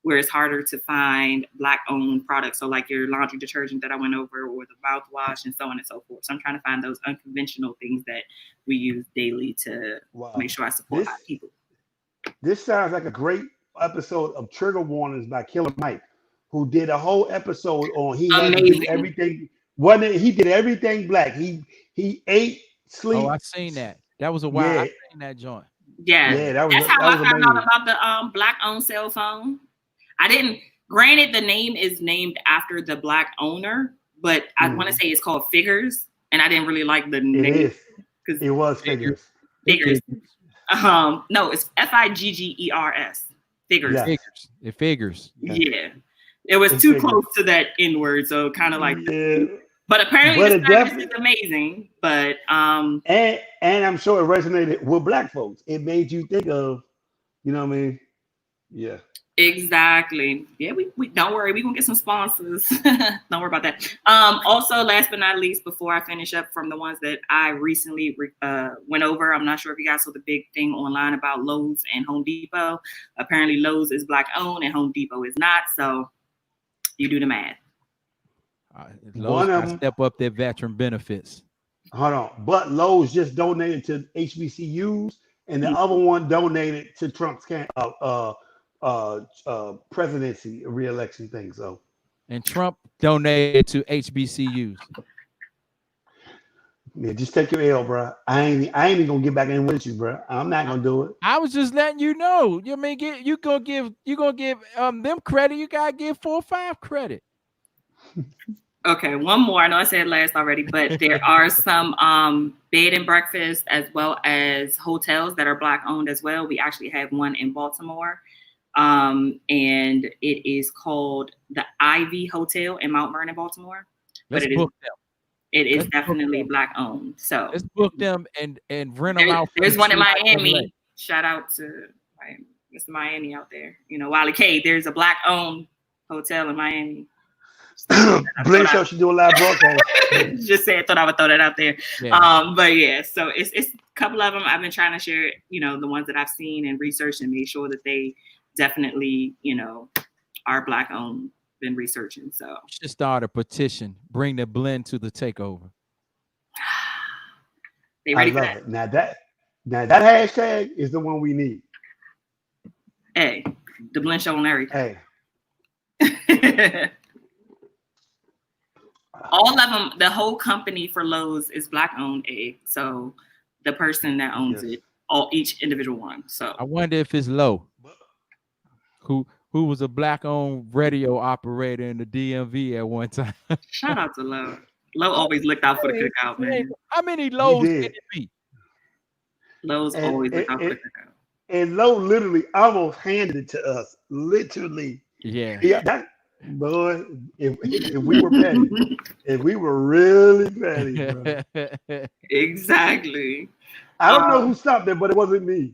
where it's harder to find Black-owned products. So like your laundry detergent that I went over, or the mouthwash and so on and so forth. So I'm trying to find those unconventional things that we use daily to make sure I support our people. This sounds like a great episode of Trigger Warnings by Killer Mike, who did a whole episode on he had to do everything Wasn't it? He did everything black. He ate, Oh, sleep. I seen that. That was a while. I Yeah, seen that joint. Yeah, yeah, that that's how I was found out amazing. about the black owned cell phone. I didn't. Granted, the name is named after the black owner, but I want to say it's called Figures, and I didn't really like the It name is. because It was Figures. Figures. No, it's Figgers. Figures. Yeah. Figures. It figures. Yeah. It was It too figures. close to that N word, so kind of like. Yeah. But apparently But the it service definitely is amazing. But and I'm sure it resonated with black folks. It made you think of, you know what I mean? Yeah. exactly. Yeah, we don't worry, we gonna get some sponsors. Don't worry about that. Also, last but not least, before I finish up from the ones that I recently went over, I'm not sure if you guys saw the big thing online about Lowe's and Home Depot. Apparently, Lowe's is black owned and Home Depot is not. So you do the math. Lowe's got to step up their veteran benefits. Hold on. But Lowe's just donated to HBCUs, and the other one donated to Trump's presidency re-election thing. So, and Trump donated to HBCUs. Yeah, just take your L, bro. I ain't even gonna get back in with you, bro. I'm not gonna do it. I was just letting you know. You may you gonna give them credit. You gotta give 4 or 5 credit. Okay, one more. I know I said last already, but there are some bed and breakfast as well as hotels that are black owned as well. We actually have one in Baltimore, and it is called the Ivy Hotel in Mount Vernon, Baltimore. Let's book them. It is definitely black owned. So let's book them and rent them out. There's one in Miami. Shout out to Mr. Miami out there. You know, Wally K. There's a black owned hotel in Miami. DaBlendShow should do a live broadcast. Just thought I would throw that out there. Yeah. But yeah, so it's a couple of them. I've been trying to share, the ones that I've seen and researched and made sure that they definitely, are black owned. Been researching, so you should start a petition. Bring the blend to the takeover. They ready I for love that? it. Now that hashtag is the one we need. Hey, DaBlendShow on everything. Hey. All of them, the whole company for Lowe's is black owned. So the person that owns it, each individual one. So I wonder if it's Lowe, who was a black-owned radio operator in the DMV at one time. Shout out to Lowe. Lowe always looked out for the cookout, man. How many Lowe's can it be? Lowe's always looked out for the cookout. And Lowe literally almost handed it to us. Literally. Yeah. That boy, if we were petty, if we were really petty, bro. Exactly. I don't know who stopped it, but it wasn't me.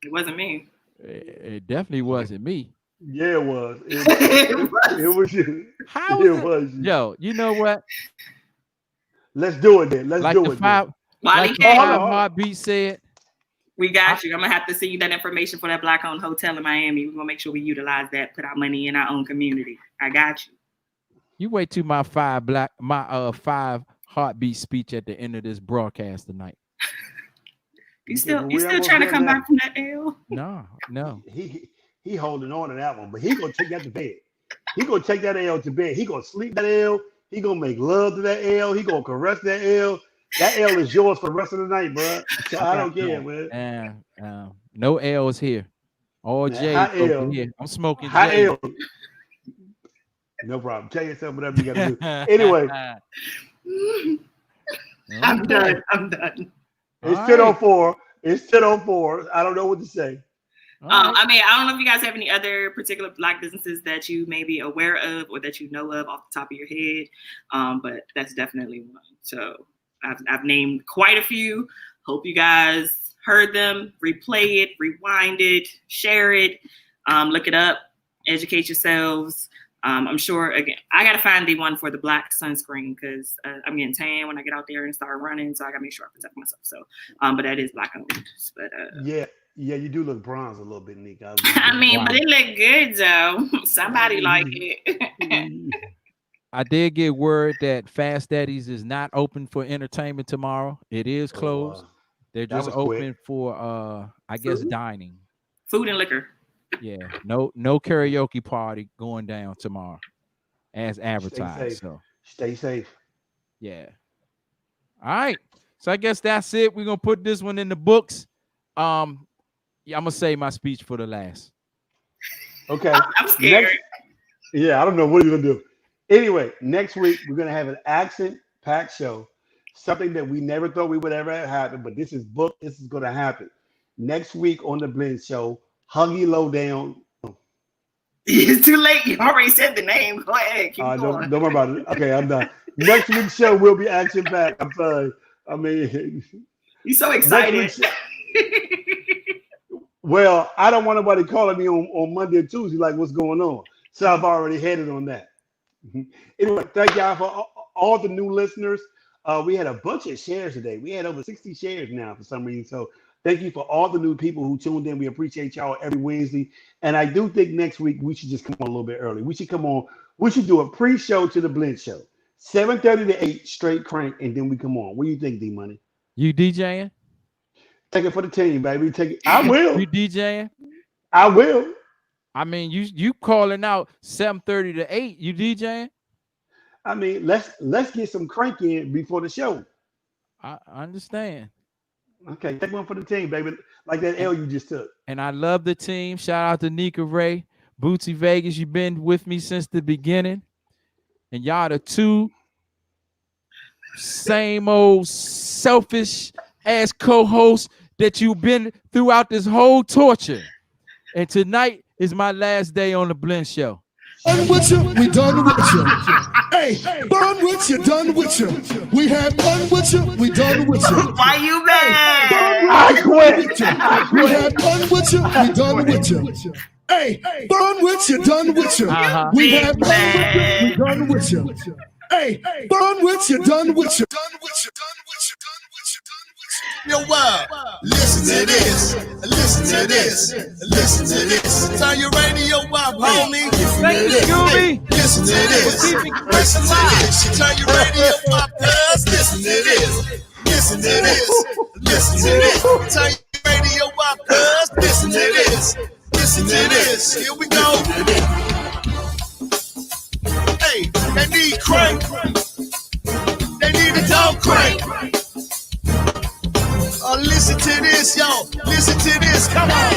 It wasn't me. It definitely wasn't me. Yeah, it was. It was you. How it was you. Yo, you know what? Let's do it then. Let's do it. Wally K. Heartbeat said. We got you. I'm gonna have to send you that information for that black-owned hotel in Miami. We're gonna make sure we utilize that, put our money in our own community. I got you. You wait till my 5 heartbeat speech at the end of this broadcast tonight. You still trying to come back from that L? No. He holding on to that one, but he gonna take that to bed. He gonna take that L to bed. He gonna sleep that L. He gonna make love to that L. He gonna caress that L. That L is yours for the rest of the night, bro. So I don't care, man. No L's here. All J over here. I'm smoking hot J. L. No problem. Tell yourself whatever you gotta do. Anyway. I'm done. It's 10:04. It's 10:04. I don't know what to say. I mean, I don't know if you guys have any other particular black businesses that you may be aware of or that you know of off the top of your head, but that's definitely one. So I've named quite a few. Hope you guys heard them. Replay it, rewind it, share it, look it up, educate yourselves. I'm sure, again, I got to find the one for the black sunscreen because I'm getting tan when I get out there and start running. So I got to make sure I protect myself. So, but that is black owned. But yeah, you do look bronze a little bit, Nick. I mean, but it look good though. Somebody like it. I did get word that Fast Daddy's is not open for entertainment tomorrow. It is closed. They're just open for I guess dining. Food and liquor. Yeah, no karaoke party going down tomorrow as advertised. Stay safe. Yeah. All right. So I guess that's it. We're gonna put this one in the books. Yeah, I'm gonna save my speech for the last. Okay. I'm scared. I don't know what you're gonna do. Anyway, next week we're gonna have an action-packed show. Something that we never thought we would ever happen, but this is booked. This is gonna happen. Next week on the Blend Show, Huggy Lowdown. It's too late. You already said the name. Go ahead. Keep going. Don't worry about it. Okay, I'm done. Next week's show will be action-packed. I'm sorry. I mean, you're so excited. Well, I don't want nobody calling me on Monday or Tuesday like what's going on. So I've already headed on that. Anyway, thank y'all for all the new listeners. We had a bunch of shares today. We had over 60 shares now for some reason. So thank you for all the new people who tuned in. We appreciate y'all every Wednesday. And I do think next week we should just come on a little bit early. We should come on. We should do a pre-show to the Blend Show. 7:30 to 8, straight crank, and then we come on. What do you think, D Money? You DJing? Take it for the team, baby. Take it. I will. You DJing? I will. I mean, you calling out 7:30 to 8. You DJing? I mean, let's get some crank in before the show. I understand. Okay, take one for the team, baby. Like that L you just took. And I love the team. Shout out to Nika Ray, Bootsy Vegas. You've been with me since the beginning. And y'all the two same old selfish ass co-hosts that you've been throughout this whole torture. And tonight is my last day on the Blend Show. Done with you, we done with you. Hey, done with you, done with you. We had done with you, we done with you. Why you mad? I quit. We had done with you, we done with you. Hey, done with you, done with you. We had done with you, we done with you. Hey, done with you, done with you. Done with you, done with you, done with you, done with you. Yo, listen to this. Listen to this. Listen to this. Turn your radio up, homie. Thank you, Scooby. Listen to this. Listen to this. Turn your radio up, cuz. Listen to this. Listen to this. Listen to this. Turn your radio up, cuz. Listen to this. Listen to this. Here we go. Hey, they need crank. They need a dog crank. Oh, listen to this, yo. Listen to this. Come on.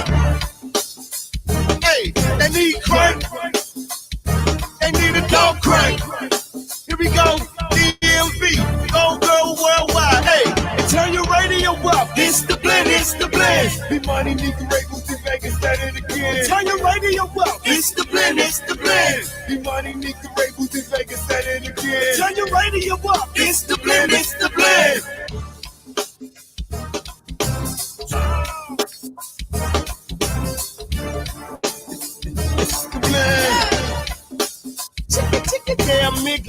Hey, they need crank. They need a dog crank. Here we go. DMV. Go girl worldwide. Hey, and turn your radio up. It's the blend. It's the blend. Be money, Nika Ray, Bootsy Vegas, said it again. Turn your radio up. It's the blend. It's the blend. Be money, Nika Ray, Bootsy Vegas, said it again. Turn your radio up. It's the blend. It's the blend. Damn, Mickey.